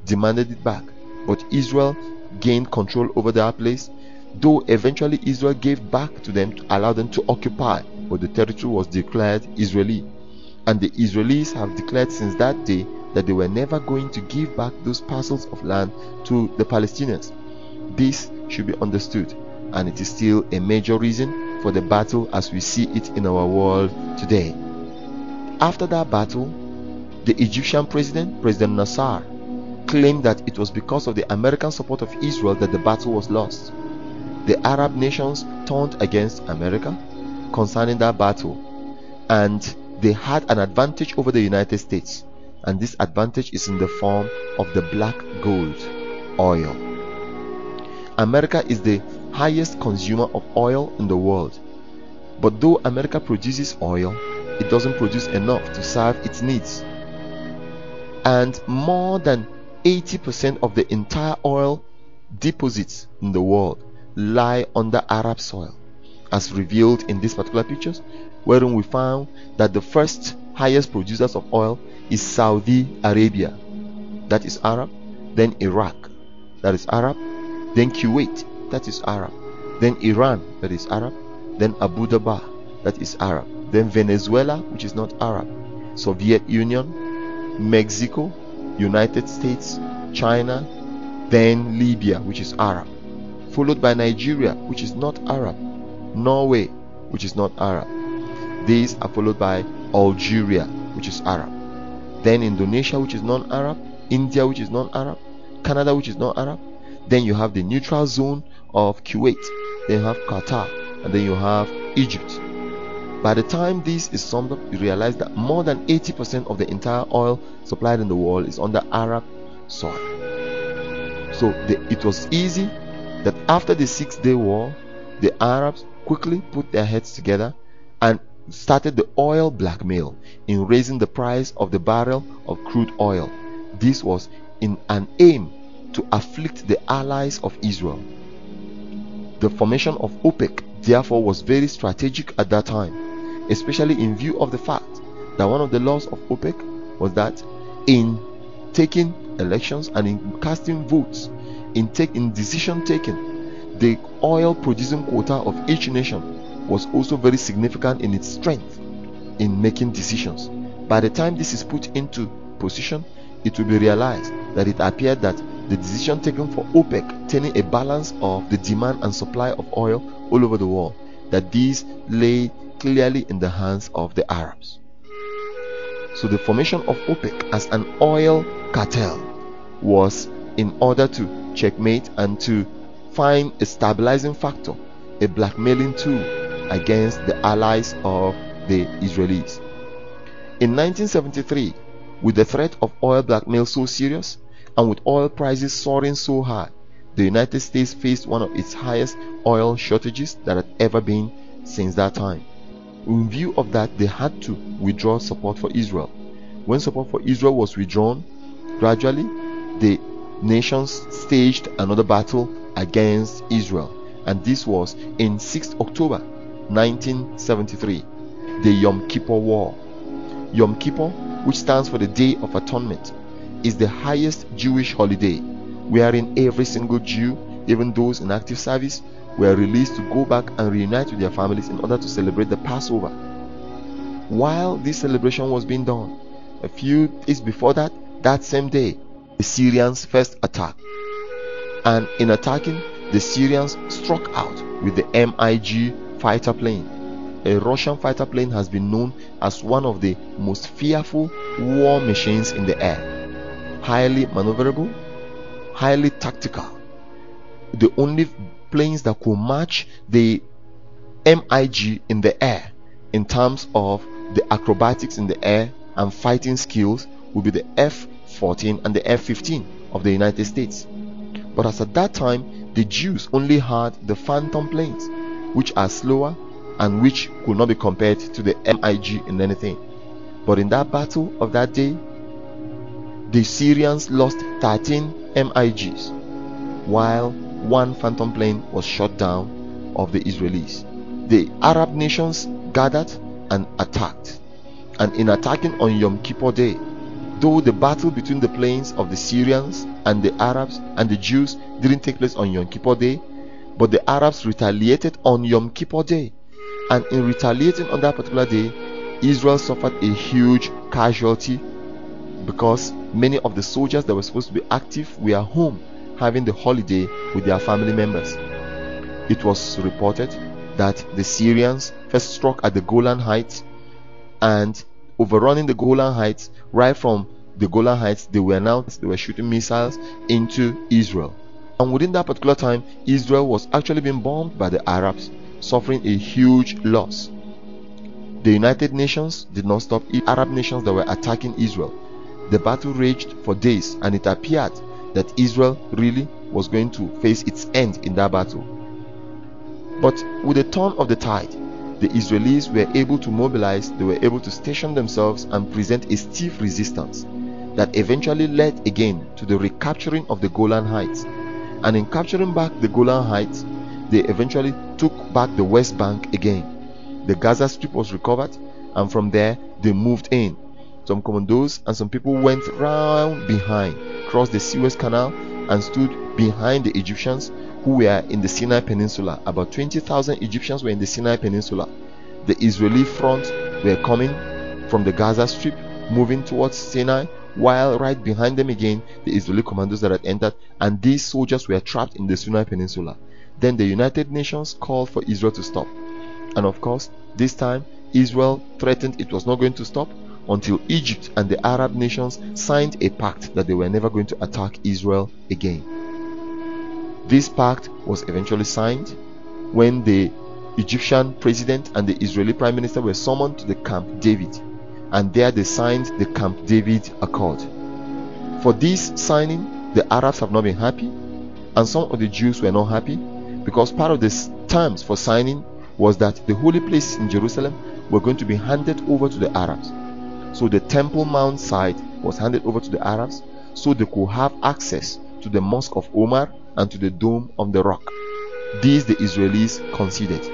demanded it back. But Israel gained control over that place, though eventually Israel gave back to them to allow them to occupy, but the territory was declared Israeli. And the Israelis have declared since that day that they were never going to give back those parcels of land to the Palestinians. This should be understood, and it is still a major reason for the battle as we see it in our world today. After that battle, the Egyptian President Nasser, claimed that it was because of the American support of Israel that the battle was lost. The Arab nations turned against America concerning that battle, and they had an advantage over the United States, and this advantage is in the form of the black gold, oil. America is the highest consumer of oil in the world, but though America produces oil, it doesn't produce enough to serve its needs, and more than 80% of the entire oil deposits in the world lie under Arab soil, as revealed in these particular pictures, wherein we found that the first highest producers of oil is Saudi Arabia, that is Arab, then Iraq, that is Arab, then Kuwait, that is Arab, then Iran, that is Arab, then Abu Dhabi, that is Arab, then Venezuela, which is not Arab, Soviet Union, Mexico, United States, China, then Libya, which is Arab, followed by Nigeria, which is not Arab, Norway, which is not Arab. These are followed by Algeria, which is Arab, then Indonesia, which is non-Arab, India, which is non-Arab, Canada, which is not Arab. Then you have the neutral zone of Kuwait, then you have Qatar, and then you have Egypt. By the time this is summed up, you realize that more than 80% of the entire oil supplied in the world is under Arab soil. So it was easy that after the 6-day war, the Arabs quickly put their heads together and started the oil blackmail in raising the price of the barrel of crude oil. This was in an aim to afflict the allies of Israel. The formation of OPEC therefore was very strategic at that time, especially in view of the fact that one of the laws of OPEC was that in taking elections and in casting votes, in decision taking, the oil producing quota of each nation was also very significant in its strength in making decisions. By the time this is put into position, it will be realized that it appeared that the decision taken for OPEC, turning a balance of the demand and supply of oil all over the world, that these lay clearly in the hands of the Arabs. So the formation of OPEC as an oil cartel was in order to checkmate and to find a stabilizing factor, a blackmailing tool against the allies of the Israelis. In 1973, with the threat of oil blackmail so serious and with oil prices soaring so high, the United States faced one of its highest oil shortages that had ever been since that time. In view of that, they had to withdraw support for Israel. When support for Israel was withdrawn, gradually the nations staged another battle against Israel, and this was in 6th October 1973, the Yom Kippur War. Yom Kippur, which stands for the Day of Atonement, is the highest Jewish holiday, wherein every single Jew, even those in active service, were released to go back and reunite with their families in order to celebrate the Passover. While this celebration was being done, a few days before that same day, the Syrians first attacked. And in attacking, the Syrians struck out with the MiG fighter plane. A Russian fighter plane has been known as one of the most fearful war machines in the air. Highly maneuverable, highly tactical. The only planes that could match the MiG in the air in terms of the acrobatics in the air and fighting skills would be the F-14 and the F-15 of the United States. But as at that time, the Jews only had the Phantom planes, which are slower and which could not be compared to the MiG in anything. But in that battle of that day, the Syrians lost 13 MiGs, while one Phantom plane was shot down of the Israelis. The Arab nations gathered and attacked. And in attacking on Yom Kippur Day, though the battle between the planes of the Syrians and the Arabs and the Jews didn't take place on Yom Kippur Day, but the Arabs retaliated on Yom Kippur Day. And in retaliating on that particular day, Israel suffered a huge casualty because many of the soldiers that were supposed to be active were home having the holiday with their family members. It was reported that the Syrians first struck at the Golan Heights, and overrunning the Golan Heights, right from the Golan Heights, they were shooting missiles into Israel. And within that particular time, Israel was actually being bombed by the Arabs, suffering a huge loss. The United Nations did not stop Arab nations that were attacking Israel. The battle raged for days, and it appeared that Israel really was going to face its end in that battle. But with the turn of the tide, the Israelis were able to mobilize, they were able to station themselves and present a stiff resistance that eventually led again to the recapturing of the Golan Heights. And in capturing back the Golan Heights, they eventually took back the West Bank again. The Gaza Strip was recovered, and from there they moved in. Some commandos and some people went round behind, crossed the Suez Canal, and stood behind the Egyptians who were in the Sinai Peninsula. About 20,000 Egyptians were in the Sinai Peninsula. The Israeli front were coming from the Gaza Strip, moving towards Sinai, while right behind them again, the Israeli commandos that had entered, and these soldiers were trapped in the Sinai Peninsula. Then the United Nations called for Israel to stop. And of course, this time, Israel threatened it was not going to stop until Egypt and the Arab nations signed a pact that they were never going to attack Israel again. This pact was eventually signed when the Egyptian president and the Israeli prime minister were summoned to the Camp David, and there they signed the Camp David Accord. For this signing, the Arabs have not been happy, and some of the Jews were not happy, because part of this terms for signing was that the holy places in Jerusalem were going to be handed over to the Arabs. So the Temple Mount site was handed over to the Arabs so they could have access to the Mosque of Omar and to the Dome of the Rock. These the Israelis conceded.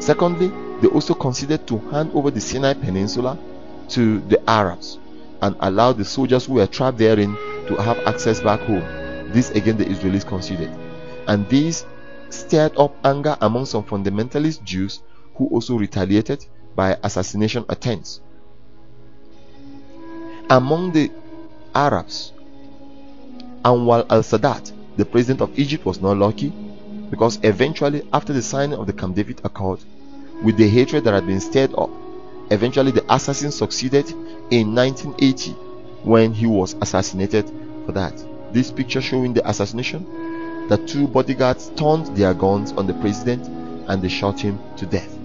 Secondly, they also conceded to hand over the Sinai Peninsula to the Arabs and allow the soldiers who were trapped therein to have access back home. This again the Israelis conceded. And this stirred up anger among some fundamentalist Jews who also retaliated by assassination attempts. Among the Arabs, Anwar al-Sadat, the president of Egypt, was not lucky, because eventually, after the signing of the Camp David Accord, with the hatred that had been stirred up, eventually the assassin succeeded in 1980 when he was assassinated for that. This picture showing the assassination, the two bodyguards turned their guns on the president and they shot him to death.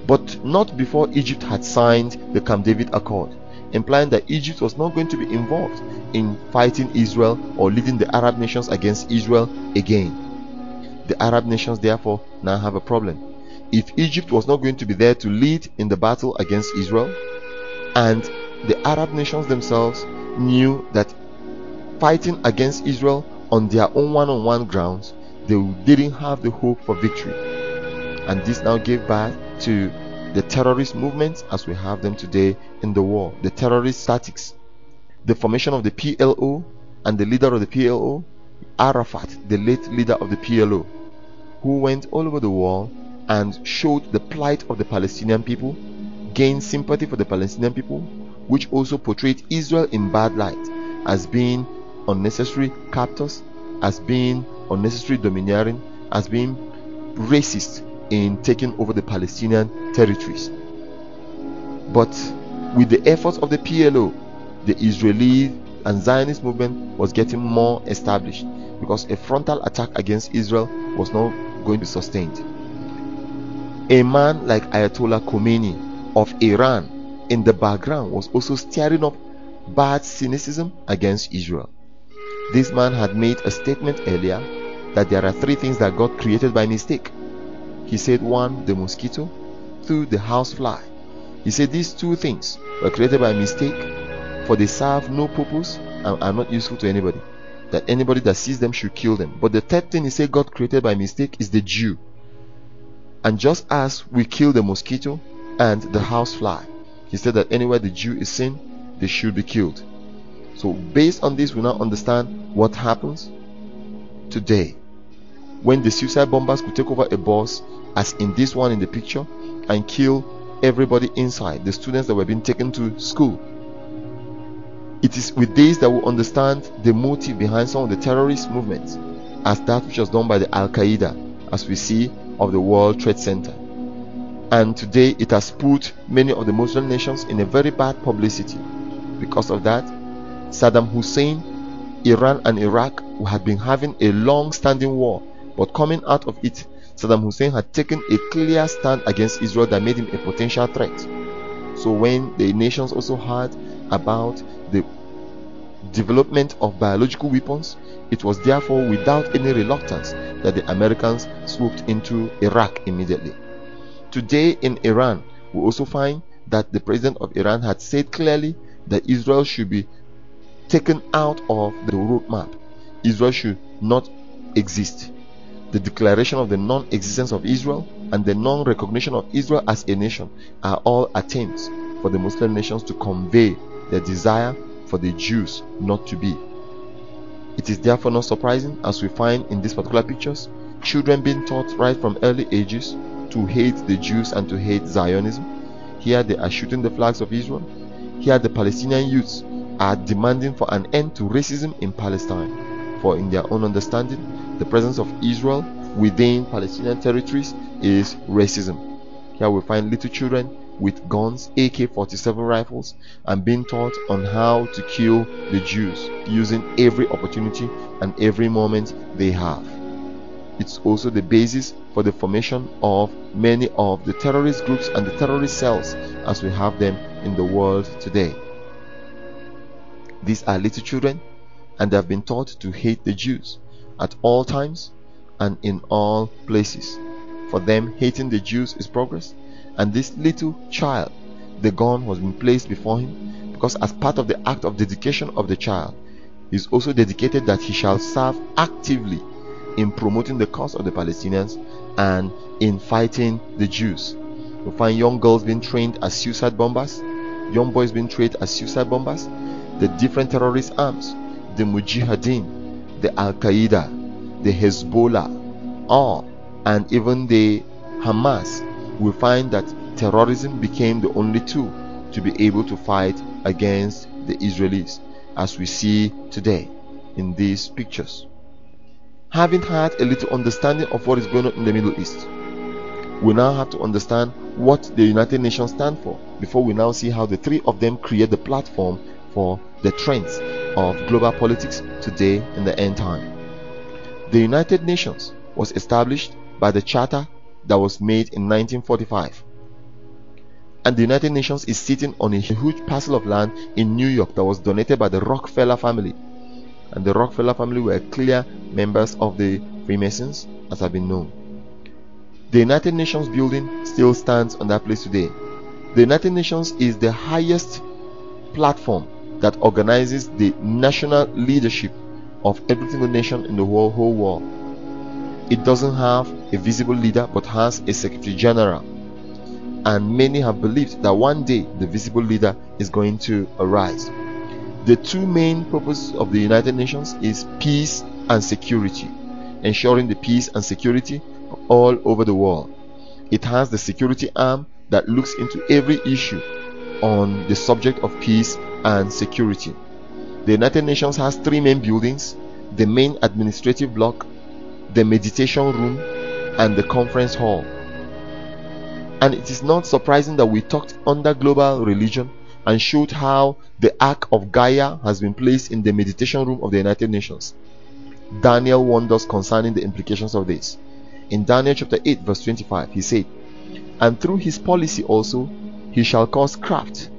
But not before Egypt had signed the Camp David Accord, implying that Egypt was not going to be involved in fighting Israel or leading the Arab nations against Israel again. The Arab nations therefore now have a problem. If Egypt was not going to be there to lead in the battle against Israel, and the Arab nations themselves knew that fighting against Israel on their own one-on-one grounds, they didn't have the hope for victory. And this now gave birth to the terrorist movements as we have them today in the world, the terrorist statics. The formation of the PLO and the leader of the PLO, Arafat, the late leader of the PLO, who went all over the world and showed the plight of the Palestinian people, gained sympathy for the Palestinian people, which also portrayed Israel in bad light as being unnecessary captors, as being unnecessary domineering, as being racist in taking over the Palestinian territories. But with the efforts of the PLO, the Israeli and Zionist movement was getting more established, because a frontal attack against Israel was not going to be sustained. A man like Ayatollah Khomeini of Iran in the background was also stirring up bad cynicism against Israel. This man had made a statement earlier that there are three things that God created by mistake. He said, one, the mosquito; two, the housefly. He said these two things were created by mistake, for they serve no purpose and are not useful to anybody, that anybody that sees them should kill them. But the third thing he said God created by mistake is the Jew. And just as we kill the mosquito and the housefly, he said that anywhere the Jew is seen, they should be killed. So based on this, we now understand what happens today when the suicide bombers could take over a bus, as in this one in the picture, and kill everybody inside, the students that were being taken to school. It is with this that we understand the motive behind some of the terrorist movements, as that which was done by the Al-Qaeda, as we see of the World Trade Center. And today it has put many of the Muslim nations in a very bad publicity. Because of that, Saddam Hussein, Iran and Iraq had been having a long-standing war, but coming out of it, Saddam Hussein had taken a clear stand against Israel that made him a potential threat. So when the nations also heard about the development of biological weapons, it was therefore without any reluctance that the Americans swooped into Iraq immediately. Today in Iran, we also find that the president of Iran had said clearly that Israel should be taken out of the roadmap. Israel should not exist. The declaration of the non-existence of Israel and the non-recognition of Israel as a nation are all attempts for the Muslim nations to convey their desire for the Jews not to be. It is therefore not surprising, as we find in these particular pictures, children being taught right from early ages to hate the Jews and to hate Zionism. Here they are shooting the flags of Israel. Here the Palestinian youths are demanding for an end to racism in Palestine, for in their own understanding, the presence of Israel within Palestinian territories is racism. Here we find little children with guns, AK-47 rifles, and being taught on how to kill the Jews using every opportunity and every moment they have. It's also the basis for the formation of many of the terrorist groups and the terrorist cells as we have them in the world today. These are little children, and they have been taught to hate the Jews at all times and in all places. for them hating the Jews is progress. And this little child, the gun was been placed before him, because as part of the act of dedication of the child, he is also dedicated that he shall serve actively in promoting the cause of the Palestinians and in fighting the Jews. We find young girls being trained as suicide bombers, young boys being trained as suicide bombers, the different terrorist arms, the Mujahideen, the Al-Qaeda, the Hezbollah, all, and even the Hamas. We find that terrorism became the only tool to be able to fight against the Israelis, as we see today in these pictures. Having had a little understanding of what is going on in the Middle East, we now have to understand what the United Nations stand for, before we now see how the three of them create the platform for the trends of global politics today in the end time. The United Nations was established by the charter that was made in 1945, and the United Nations is sitting on a huge parcel of land in New York that was donated by the Rockefeller family, and the Rockefeller family were clear members of the Freemasons, as have been known. The United Nations building still stands on that place today. The United Nations is the highest platform that organizes the national leadership of every single nation in the whole world. It doesn't have a visible leader, but has a Secretary General, and many have believed that one day the visible leader is going to arise. The two main purposes of the United Nations is peace and security, ensuring the peace and security all over the world. It has the security arm that looks into every issue on the subject of peace and security. The United Nations has three main buildings: the main administrative block, the meditation room, and the conference hall. And it is not surprising that we talked under global religion and showed how the Ark of Gaia has been placed in the meditation room of the United Nations. Daniel warned us concerning the implications of this. In Daniel chapter 8 verse 25, he said, "And through his policy also he shall cause craft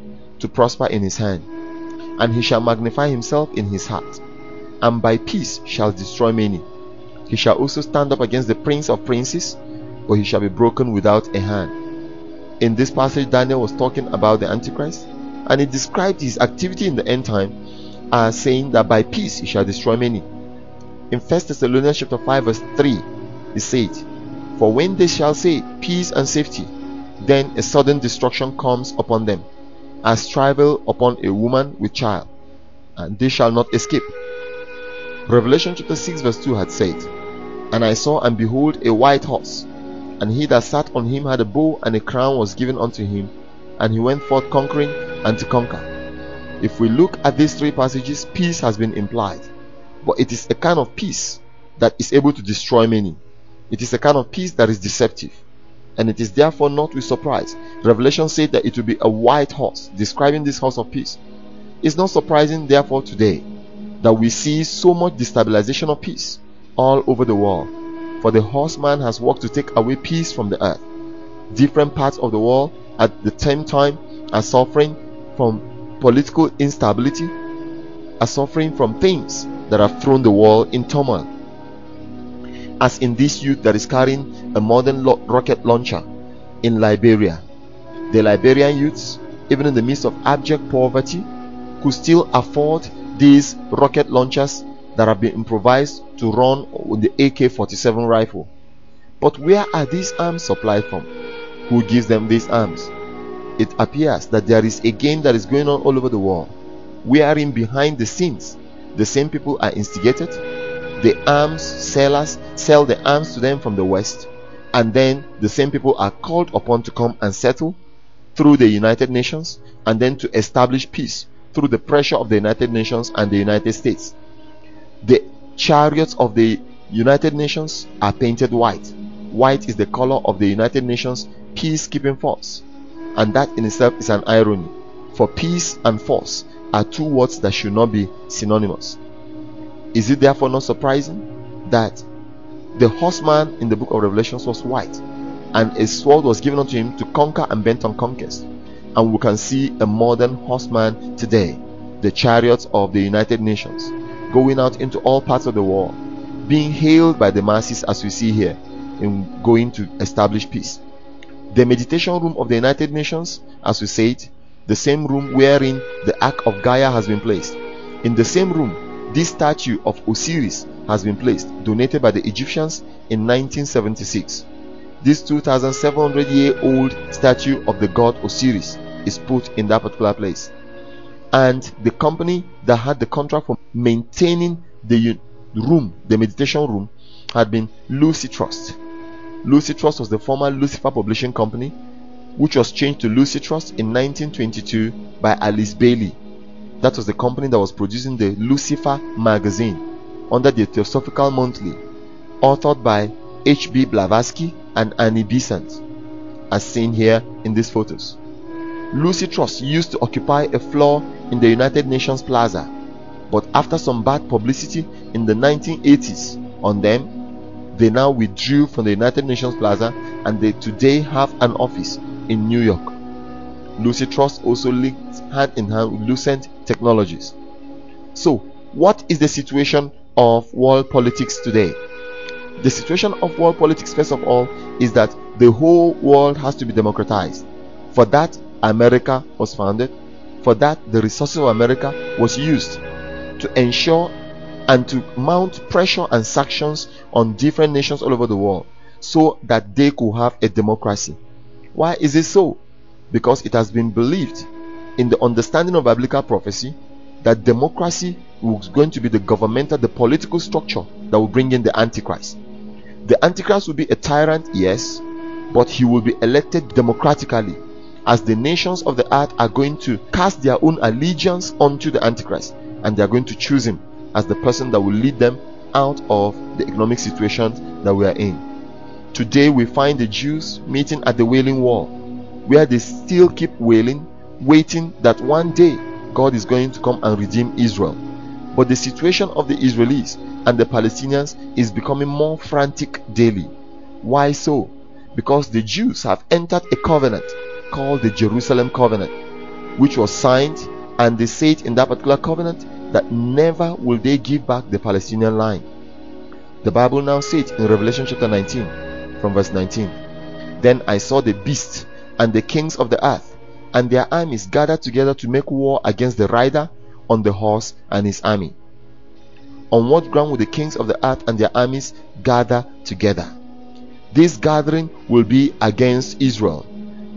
to prosper in his hand, and he shall magnify himself in his heart, and by peace shall destroy many. He shall also stand up against the prince of princes, but he shall be broken without a hand." In this passage, Daniel was talking about the Antichrist, and he described his activity in the end time as saying that by peace he shall destroy many. In 1 Thessalonians chapter 5 verse 3, he said, "For when they shall say peace and safety, then a sudden destruction comes upon them, as travail upon a woman with child, and they shall not escape." Revelation chapter 6 verse 2 had said, "And I saw, and behold, a white horse, and he that sat on him had a bow, and a crown was given unto him, and he went forth conquering and to conquer." If we look at these three passages, peace has been implied, but it is a kind of peace that is able to destroy many. It is a kind of peace that is deceptive, and it is therefore not with surprise Revelation said that it will be a white horse, describing this horse of peace. It's not surprising therefore today that we see so much destabilization of peace all over the world, for the horseman has worked to take away peace from the earth. Different parts of the world at the same time are suffering from political instability, are suffering from things that have thrown the world in turmoil. As in this youth that is carrying a modern rocket launcher in Liberia. The Liberian youths, even in the midst of abject poverty, could still afford these rocket launchers that have been improvised to run with the AK-47 rifle. But where are these arms supplied from? Who gives them these arms? It appears that there is a game that is going on all over the world, wherein behind the scenes the same people are instigated. The arms sellers sell the arms to them from the West, and then the same people are called upon to come and settle through the United Nations, and then to establish peace through the pressure of the United Nations and the United States. The chariots of the United Nations are painted white. White is the color of the United Nations peacekeeping force, and that in itself is an irony, for peace and force are two words that should not be synonymous. Is it therefore not surprising that the horseman in the book of Revelations was white, and a sword was given unto him to conquer and bent on conquest? And we can see a modern horseman today, the chariots of the United Nations, going out into all parts of the world, being hailed by the masses as we see here in going to establish peace. The meditation room of the United Nations, as we said, the same room wherein the Ark of Gaia has been placed. In the same room, this statue of Osiris has been placed, donated by the Egyptians in 1976. This 2,700-year-old statue of the god Osiris is put in that particular place. And the company that had the contract for maintaining the room, the meditation room, had been Lucy Trust. Lucy Trust was the former Lucifer Publishing Company, which was changed to Lucy Trust in 1922 by Alice Bailey. That was the company that was producing the Lucifer magazine under the Theosophical Monthly, authored by H.B. Blavatsky and Annie Besant, as seen here in these photos. Lucy Trust used to occupy a floor in the United Nations Plaza, but after some bad publicity in the 1980s on them, they now withdrew from the United Nations Plaza, and they today have an office in New York. Lucy Trust also linked hand in hand with Lucent Technologies. So, what is the situation of world politics today? The situation of world politics, first of all, is that the whole world has to be democratized. For that, America was founded. For that, the resources of America was used to ensure and to mount pressure and sanctions on different nations all over the world so that they could have a democracy. Why is it so? Because it has been believed in the understanding of biblical prophecy that democracy was going to be the governmental, the political structure that will bring in the Antichrist. The Antichrist will be a tyrant, yes, but he will be elected democratically, as the nations of the earth are going to cast their own allegiance onto the Antichrist, and they are going to choose him as the person that will lead them out of the economic situation that we are in. Today we find the Jews meeting at the Wailing Wall, where they still keep wailing, waiting that one day God is going to come and redeem Israel. But the situation of the Israelis and the Palestinians is becoming more frantic daily. Why so? Because the Jews have entered a covenant called the Jerusalem Covenant, which was signed, and they said in that particular covenant that never will they give back the Palestinian line. The Bible now says in Revelation chapter 19 from verse 19, "Then I saw the beast and the kings of the earth and their armies gathered together to make war against the rider on the horse and his army." On what ground will the kings of the earth and their armies gather together? This gathering will be against Israel.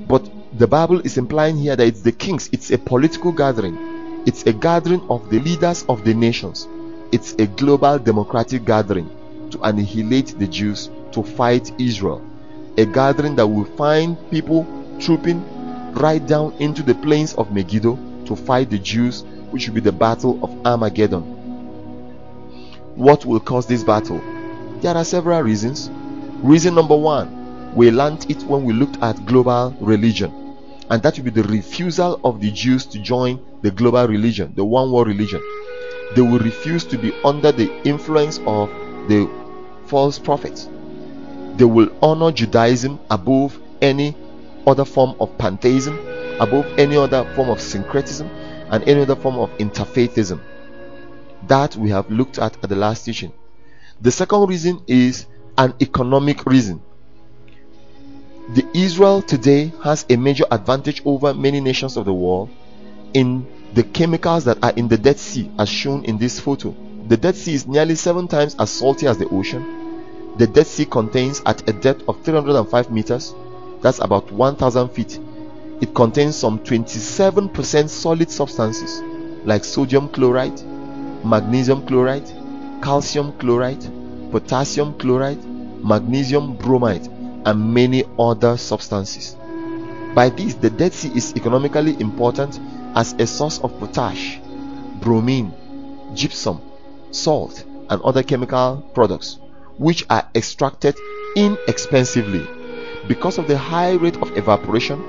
But the Bible is implying here that it's the kings, it's a political gathering. It's a gathering of the leaders of the nations. It's a global democratic gathering to annihilate the Jews, to fight Israel. A gathering that will find people trooping right down into the plains of Megiddo to fight the Jews, which will be the battle of Armageddon. What will cause this battle? There are several reasons. Reason number one, we learned it when we looked at global religion, and that will be the refusal of the Jews to join the global religion, the one world religion. They will refuse to be under the influence of the false prophets. They will honor Judaism above any other form of pantheism, above any other form of syncretism, and any other form of interfaithism. That we have looked at the last teaching. The second reason is an economic reason. The Israel today has a major advantage over many nations of the world in the chemicals that are in the Dead Sea, as shown in this photo. The Dead Sea is nearly 7 times as salty as the ocean. The Dead Sea contains, at a depth of 305 meters, that's about 1,000 feet, it contains some 27% solid substances like sodium chloride, magnesium chloride, calcium chloride, potassium chloride, magnesium bromide, and many other substances. By this, the Dead Sea is economically important as a source of potash, bromine, gypsum, salt, and other chemical products, which are extracted inexpensively. Because of the high rate of evaporation,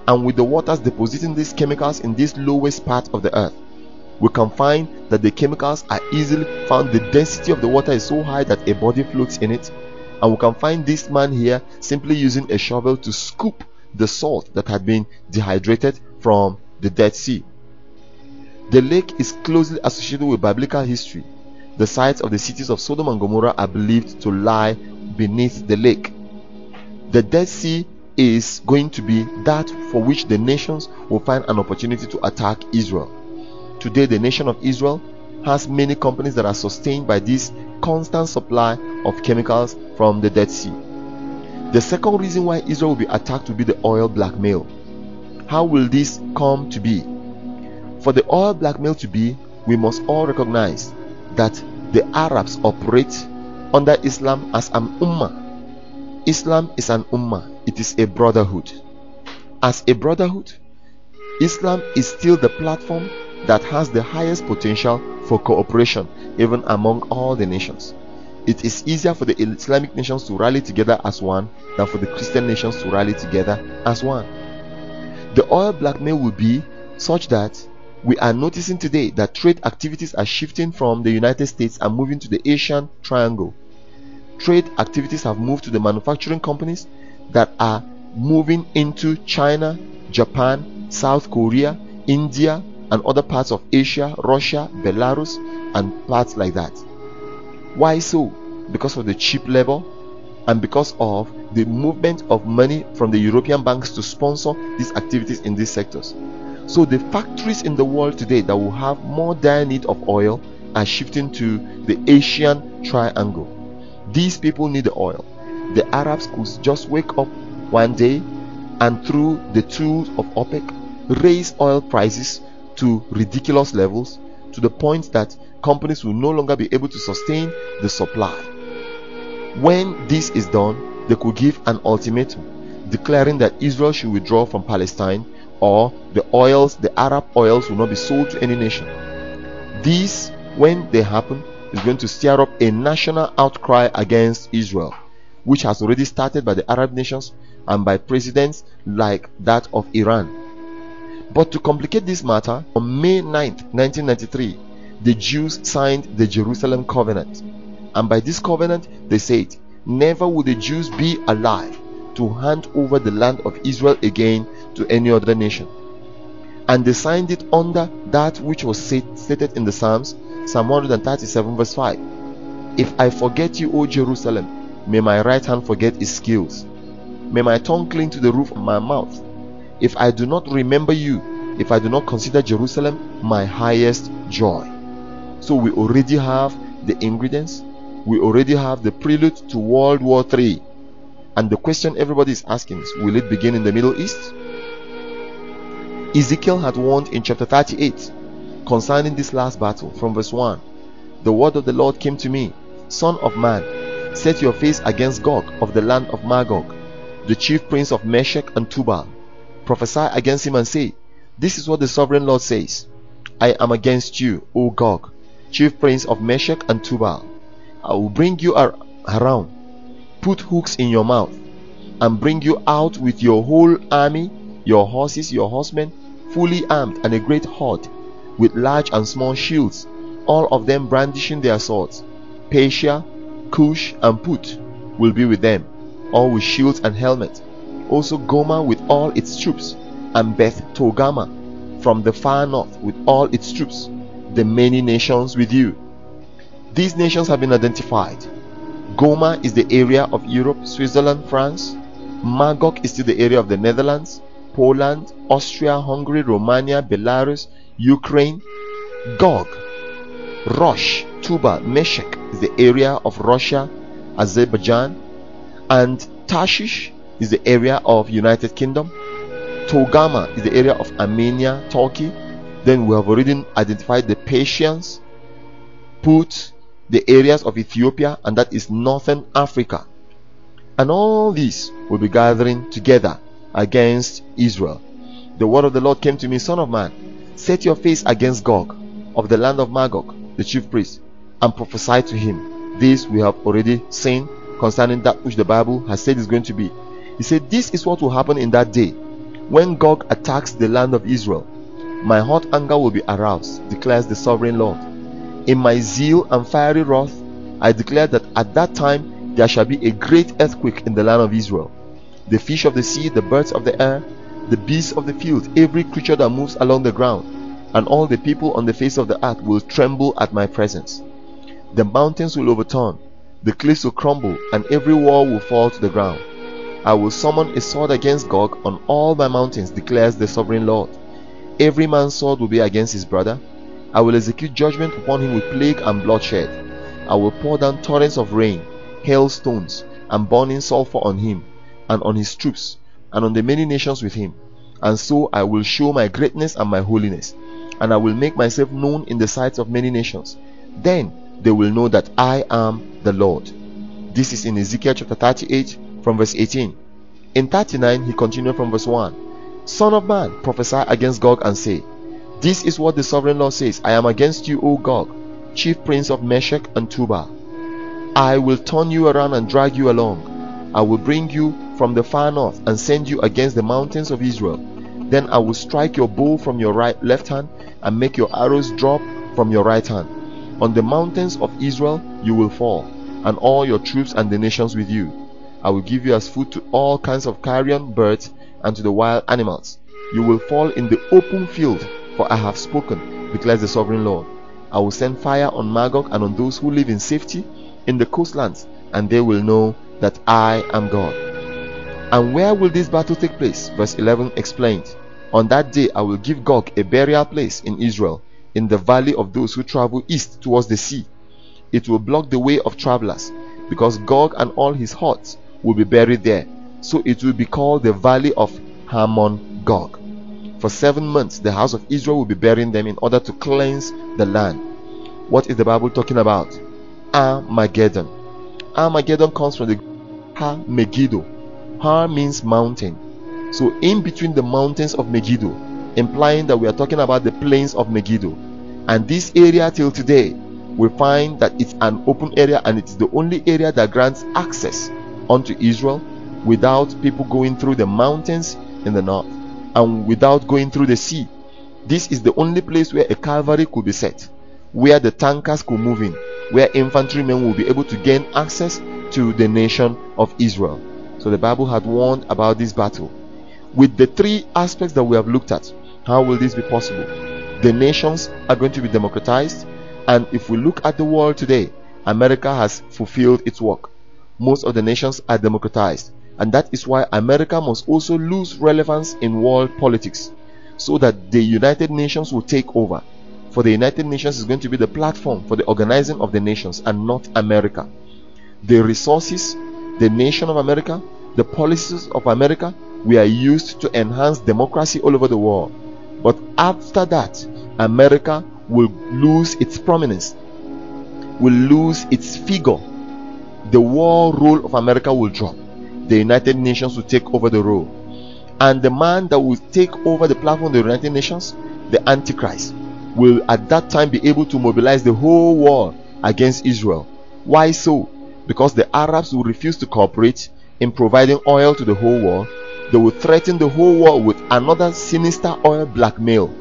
and with the waters depositing these chemicals in this lowest part of the earth, we can find that the chemicals are easily found. The density of the water is so high that a body floats in it, and we can find this man here simply using a shovel to scoop the salt that had been dehydrated from the Dead Sea. The lake is closely associated with biblical history. The sites of the cities of Sodom and Gomorrah are believed to lie beneath the lake. The Dead Sea is going to be that for which the nations will find an opportunity to attack Israel. Today, the nation of Israel has many companies that are sustained by this constant supply of chemicals from the Dead Sea. The second reason why Israel will be attacked will be the oil blackmail. How will this come to be? For the oil blackmail to be, we must all recognize that the Arabs operate under Islam as an ummah. Islam is an ummah. It is a brotherhood. As a brotherhood, Islam is still the platform that has the highest potential for cooperation even among all the nations. It is easier for the Islamic nations to rally together as one than for the Christian nations to rally together as one. The oil blackmail will be such that we are noticing today that trade activities are shifting from the United States and moving to the Asian triangle. Trade activities have moved to the manufacturing companies that are moving into China, Japan, South Korea, India, and other parts of Asia, Russia, Belarus, and parts like that. Why so? Because of the cheap labor and because of the movement of money from the European banks to sponsor these activities in these sectors. So the factories in the world today that will have more dire need of oil are shifting to the Asian triangle. These people need the oil. The Arabs could just wake up one day and through the tools of OPEC raise oil prices to ridiculous levels, to the point that companies will no longer be able to sustain the supply. When this is done, they could give an ultimatum declaring that Israel should withdraw from Palestine, or the Arab oils will not be sold to any nation. This, when they happen, is going to stir up a national outcry against Israel, which has already started by the Arab nations and by presidents like that of Iran. But to complicate this matter, on May 9th, 1993, the Jews signed the Jerusalem Covenant. And by this covenant, they said, never would the Jews be alive to hand over the land of Israel again to any other nation. And they signed it under that which was stated in the Psalms, Psalm 137 verse 5. If I forget you, O Jerusalem, may my right hand forget its skills. May my tongue cling to the roof of my mouth. If I do not remember you, if I do not consider Jerusalem my highest joy. So we already have the ingredients. We already have the prelude to World War III. And the question everybody is asking is, will it begin in the Middle East? Ezekiel had warned in chapter 38 concerning this last battle from verse 1. The word of the Lord came to me, Son of man, set your face against Gog of the land of Magog, the chief prince of Meshech and Tubal. Prophesy against him and say, this is what the sovereign Lord says. I am against you, O Gog, chief prince of Meshech and Tubal. I will bring you around, put hooks in your mouth, and bring you out with your whole army, your horses, your horsemen, fully armed, and a great horde, with large and small shields, all of them brandishing their swords. Persia, Cush, and Put will be with them, all with shields and helmets. Also Gomer with all its troops, and Beth Togarmah from the far north with all its troops, the many nations with you. These nations have been identified. Gomer is the area of Europe, Switzerland, France. Magog is still the area of the Netherlands, Poland, Austria, Hungary, Romania, Belarus, Ukraine. Gog, Rosh, Tubal, Meshech is the area of Russia, Azerbaijan, and Tarshish is the area of United Kingdom. Togarmah is the area of Armenia, Turkey. Then we have already identified the Persians, Put, the areas of Ethiopia, and that is northern Africa. And all these will be gathering together against Israel. The word of the Lord came to me, Son of man, set your face against Gog of the land of Magog, the chief priest, and prophesy to him. This we have already seen concerning that which the Bible has said is going to be. He said, this is what will happen in that day when Gog attacks the land of Israel. My hot anger will be aroused, declares the sovereign Lord. In my zeal and fiery wrath, I declare that at that time there shall be a great earthquake in the land of Israel. The fish of the sea, the birds of the air, the beasts of the field, every creature that moves along the ground, and all the people on the face of the earth will tremble at my presence. The mountains will overturn, the cliffs will crumble, and every wall will fall to the ground. I will summon a sword against Gog on all my mountains, declares the sovereign Lord. Every man's sword will be against his brother. I will execute judgment upon him with plague and bloodshed. I will pour down torrents of rain, hailstones, and burning sulfur on him, and on his troops, and on the many nations with him. And so I will show my greatness and my holiness, and I will make myself known in the sight of many nations. Then they will know that I am the Lord. This is in Ezekiel chapter 38 from verse 18. In 39 he continued from verse 1. Son of man, prophesy against Gog and say, this is what the sovereign Lord says, I am against you, O Gog, chief prince of Meshech and Tubal. I will turn you around and drag you along. I will bring you from the far north and send you against the mountains of Israel. Then I will strike your bow from your left hand and make your arrows drop from your right hand. On the mountains of Israel you will fall, and all your troops and the nations with you. I will give you as food to all kinds of carrion birds and to the wild animals. You will fall in the open field, for I have spoken, declares the sovereign Lord. I will send fire on Magog and on those who live in safety in the coastlands, and they will know that I am God. And where will this battle take place? Verse 11 explains, on that day I will give Gog a burial place in Israel, in the valley of those who travel east towards the sea. It will block the way of travelers, because Gog and all his hordes will be buried there. So it will be called the valley of Hamon Gog. For 7 months the house of Israel will be burying them in order to cleanse the land. What is the Bible talking about? Armageddon. Armageddon comes from the Ha Megiddo. Ha means mountain. So in between the mountains of Megiddo, implying that we are talking about the plains of Megiddo. And this area till today, we find that it's an open area, and it's the only area that grants access unto Israel without people going through the mountains in the north and without going through the sea. This is the only place where a cavalry could be set, where the tankers could move in, where infantrymen will be able to gain access to the nation of Israel. So the Bible had warned about this battle. With the three aspects that we have looked at, how will this be possible? The nations are going to be democratized, and if we look at the world today, America has fulfilled its work. Most of the nations are democratized, and that is why America must also lose relevance in world politics, so that the United Nations will take over. For the United Nations is going to be the platform for the organizing of the nations, and not America. The resources, the nation of America, the policies of America were used to enhance democracy all over the world. But after that, America will lose its prominence, will lose its figure. The world role of America will drop. The United Nations will take over the role. And the man that will take over the platform of the United Nations, the Antichrist, will at that time be able to mobilize the whole world against Israel. Why so? Because the Arabs will refuse to cooperate in providing oil to the whole world. They will threaten the whole world with another sinister oil blackmail,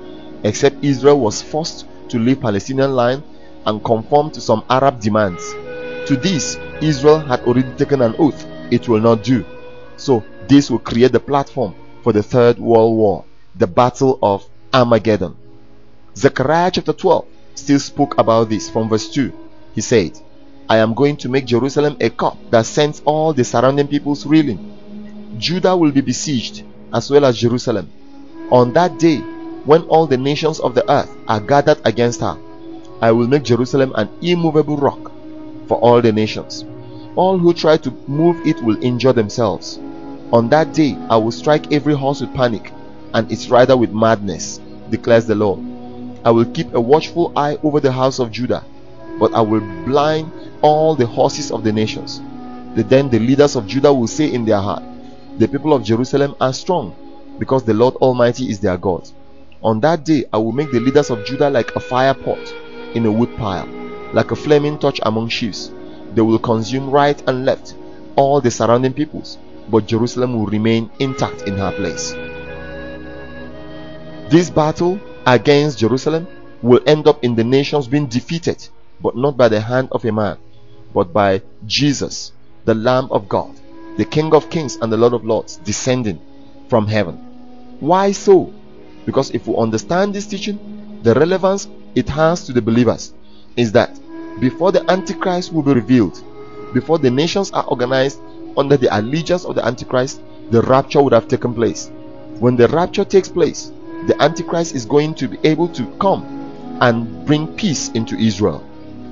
except Israel was forced to leave Palestinian land and conform to some Arab demands. To this, Israel had already taken an oath it will not do. So this will create the platform for the Third World War, the Battle of Armageddon. Zechariah chapter 12 still spoke about this from verse 2. He said, I am going to make Jerusalem a cup that sends all the surrounding peoples reeling. Judah will be besieged, as well as Jerusalem. On that day, when all the nations of the earth are gathered against her, I will make Jerusalem an immovable rock for all the nations. All who try to move it will injure themselves. On that day, I will strike every horse with panic, and its rider with madness, declares the Lord. I will keep a watchful eye over the house of Judah, but I will blind all the horses of the nations. Then the leaders of Judah will say in their heart, the people of Jerusalem are strong, because the Lord Almighty is their God. On that day, I will make the leaders of Judah like a fire pot in a wood pile, like a flaming torch among sheaves. They will consume right and left all the surrounding peoples, but Jerusalem will remain intact in her place. This battle against Jerusalem will end up in the nations being defeated, but not by the hand of a man, but by Jesus, the Lamb of God, the King of Kings and the Lord of Lords, descending from heaven. Why so? Because if we understand this teaching, the relevance it has to the believers is that before the Antichrist will be revealed, before the nations are organized under the allegiance of the Antichrist, the rapture would have taken place. When the rapture takes place, the Antichrist is going to be able to come and bring peace into Israel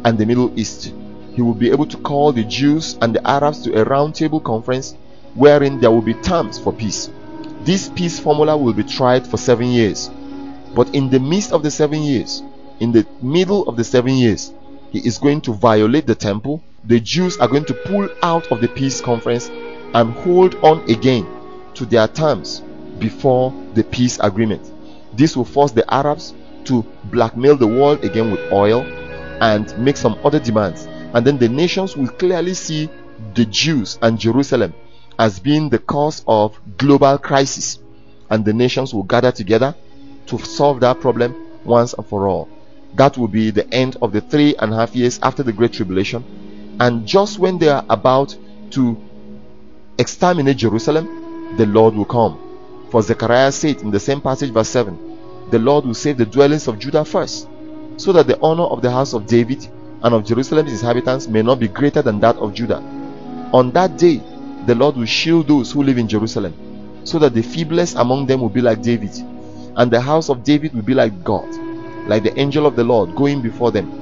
and the Middle East. He will be able to call the Jews and the Arabs to a roundtable conference wherein there will be terms for peace. This peace formula will be tried for 7 years. But in the midst of the 7 years, in the middle of the 7 years, he is going to violate the temple. The Jews are going to pull out of the peace conference and hold on again to their terms before the peace agreement. This will force the Arabs to blackmail the world again with oil and make some other demands. And then the nations will clearly see the Jews and Jerusalem as being the cause of global crisis. And the nations will gather together to solve that problem once and for all. That will be the end of the 3.5 years after the Great Tribulation. And just when they are about to exterminate Jerusalem, the Lord will come. For Zechariah said in the same passage, verse 7, the Lord will save the dwellings of Judah first, so that the honor of the house of David and of Jerusalem's inhabitants may not be greater than that of Judah. On that day, the Lord will shield those who live in Jerusalem, so that the feeblest among them will be like David, and the house of David will be like God, like the angel of the Lord going before them.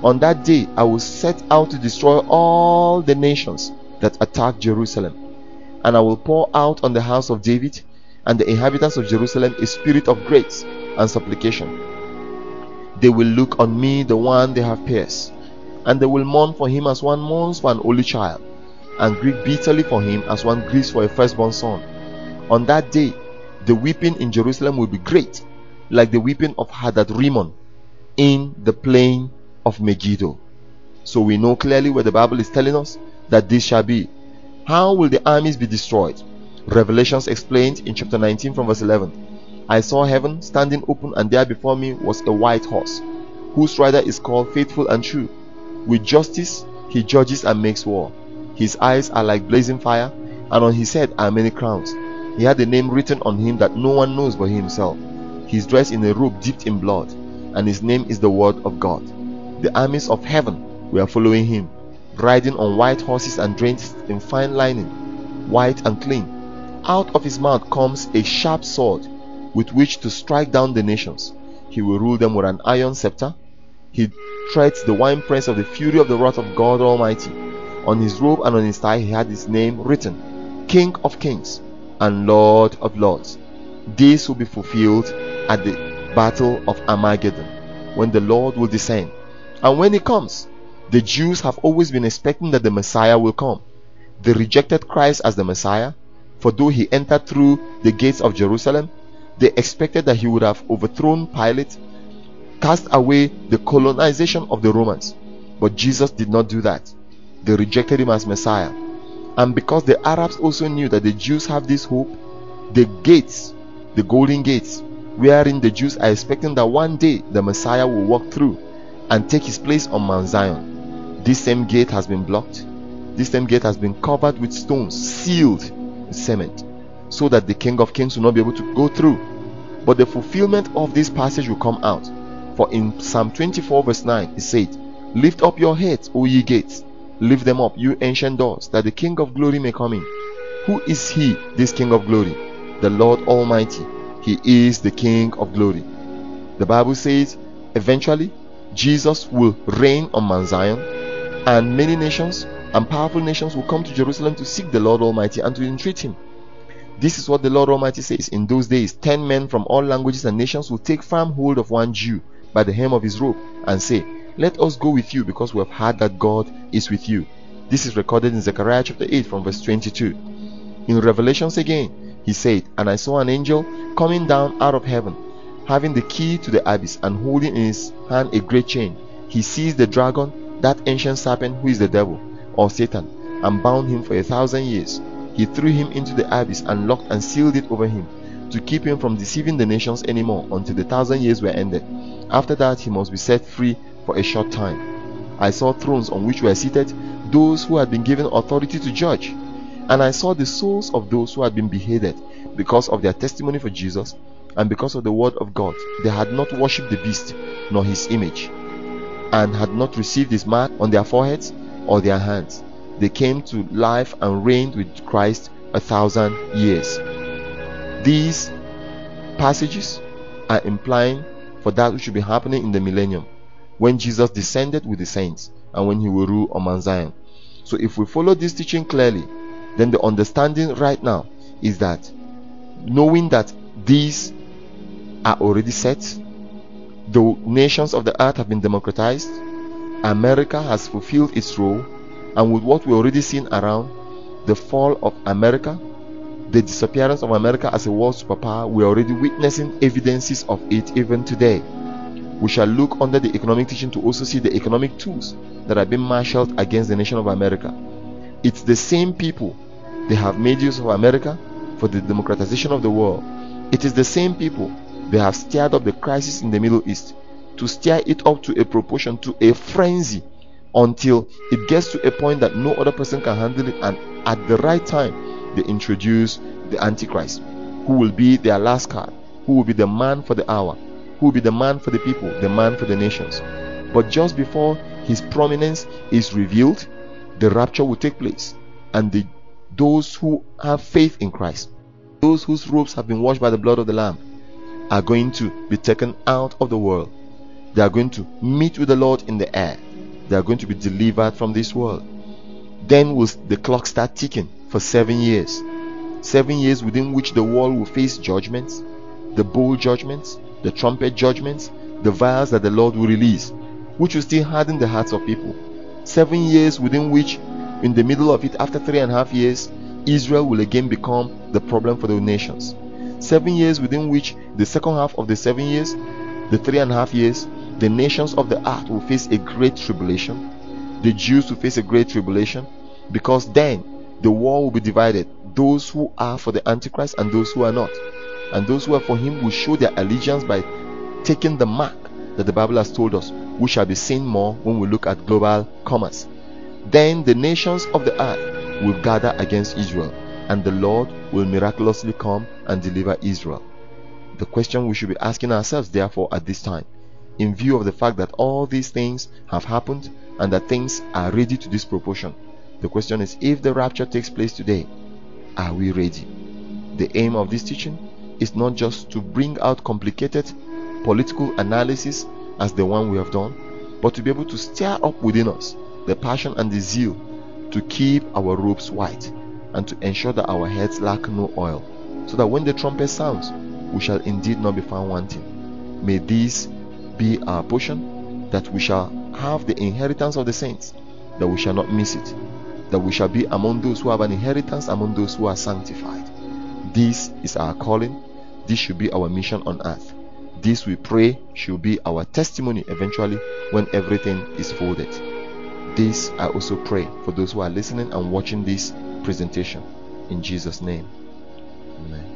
On that day, I will set out to destroy all the nations that attack Jerusalem, and I will pour out on the house of David and the inhabitants of Jerusalem a spirit of grace and supplication. They will look on me, the one they have pierced, and they will mourn for him as one mourns for an only child, and grieve bitterly for him as one grieves for a firstborn son. On that day, the weeping in Jerusalem will be great, like the weeping of Hadad-Rimmon in the plain of Megiddo. So we know clearly where the Bible is telling us that this shall be. How will the armies be destroyed? Revelations explained in chapter 19 from verse 11. I saw heaven standing open, and there before me was a white horse, whose rider is called Faithful and True. With justice he judges and makes war. His eyes are like blazing fire, and on his head are many crowns. He had a name written on him that no one knows but himself. He is dressed in a robe dipped in blood, and his name is the Word of God. The armies of heaven were following him, riding on white horses and dressed in fine linen, white and clean. Out of his mouth comes a sharp sword, with which to strike down the nations. He will rule them with an iron scepter. He treads the winepress of the fury of the wrath of God Almighty. On his robe and on his thigh he had his name written, King of Kings and Lord of Lords. This will be fulfilled at the battle of Armageddon, when the Lord will descend. And when he comes, the Jews have always been expecting that the Messiah will come. They rejected Christ as the Messiah, for though he entered through the gates of Jerusalem, they expected that he would have overthrown Pilate, cast away the colonization of the Romans. But Jesus did not do that. They rejected him as Messiah. And because the Arabs also knew that the Jews have this hope, the gates, the golden gates, wherein the Jews are expecting that one day the Messiah will walk through and take his place on Mount Zion, this same gate has been blocked. This same gate has been covered with stones, sealed with cement, so that the King of Kings will not be able to go through. But the fulfillment of this passage will come out. For in Psalm 24 verse 9 it said, Lift up your heads, O ye gates, lift them up, you ancient doors, that the King of glory may come in. Who is he, this King of glory? The Lord Almighty. He is the King of glory. The Bible says eventually Jesus will reign on Mount Zion, and many nations and powerful nations will come to Jerusalem to seek the Lord Almighty and to entreat him. This is what the Lord Almighty says. In those days, 10 men from all languages and nations will take firm hold of one Jew by the hem of his robe and say, Let us go with you, because we have heard that God is with you. This is recorded in Zechariah chapter 8 from verse 22. In Revelations again, he said, And I saw an angel coming down out of heaven, having the key to the abyss, and holding in his hand a great chain. He seized the dragon, that ancient serpent who is the devil, or Satan, and bound him for 1,000 years. He threw him into the abyss and locked and sealed it over him, to keep him from deceiving the nations anymore until the 1,000 years were ended. After that he must be set free for a short time. I saw thrones on which were seated those who had been given authority to judge, and I saw the souls of those who had been beheaded because of their testimony for Jesus and because of the word of God. They had not worshipped the beast nor his image, and had not received his mark on their foreheads or their hands. they came to life and reigned with Christ 1,000 years. These passages are implying for that which will be happening in the millennium, when Jesus descended with the saints and when he will rule on Mount Zion. So if we follow this teaching clearly, then the understanding right now is that, knowing that these are already set, the nations of the earth have been democratized, America has fulfilled its role, and with what we're already seeing around, the fall of America, the disappearance of America as a world superpower, we're already witnessing evidences of it even today. We shall look under the economic teaching to also see the economic tools that have been marshaled against the nation of America. It's the same people, they have made use of America for the democratization of the world. It is the same people, they have stirred up the crisis in the Middle East to stir it up to a proportion, to a frenzy, until it gets to a point that no other person can handle it, and at the right time they introduce the Antichrist, who will be their last card, who will be the man for the hour, who will be the man for the people, the man for the nations. But just before his prominence is revealed, the rapture will take place, and those who have faith in Christ, those whose robes have been washed by the blood of the Lamb, are going to be taken out of the world. They are going to meet with the Lord in the air. They are going to be delivered from this world. Then will the clock start ticking for 7 years. 7 years within which the world will face judgments, the bowl judgments, the trumpet judgments, the vials that the Lord will release, which will still harden the hearts of people. 7 years within which, in the middle of it, after 3.5 years, Israel will again become the problem for the nations. 7 years within which, the second half of the 7 years, the 3.5 years, the nations of the earth will face a great tribulation. The Jews will face a great tribulation, because then the war will be divided. Those who are for the Antichrist and those who are not. And those who are for him will show their allegiance by taking the mark that the Bible has told us, we shall be seen more when we look at global commerce. Then the nations of the earth will gather against Israel, and the Lord will miraculously come and deliver Israel. The question we should be asking ourselves, therefore, at this time, in view of the fact that all these things have happened and that things are ready to this proportion, the question is, if the rapture takes place today, are we ready? The aim of this teaching is not just to bring out complicated political analysis as the one we have done, but to be able to stir up within us the passion and the zeal to keep our robes white and to ensure that our heads lack no oil, so that when the trumpet sounds, we shall indeed not be found wanting. May this be our portion, that we shall have the inheritance of the saints, that we shall not miss it, that we shall be among those who have an inheritance, among those who are sanctified. This is our calling. This should be our mission on earth. This, we pray, should be our testimony eventually when everything is folded. This I also pray for those who are listening and watching this presentation. In Jesus' name, amen.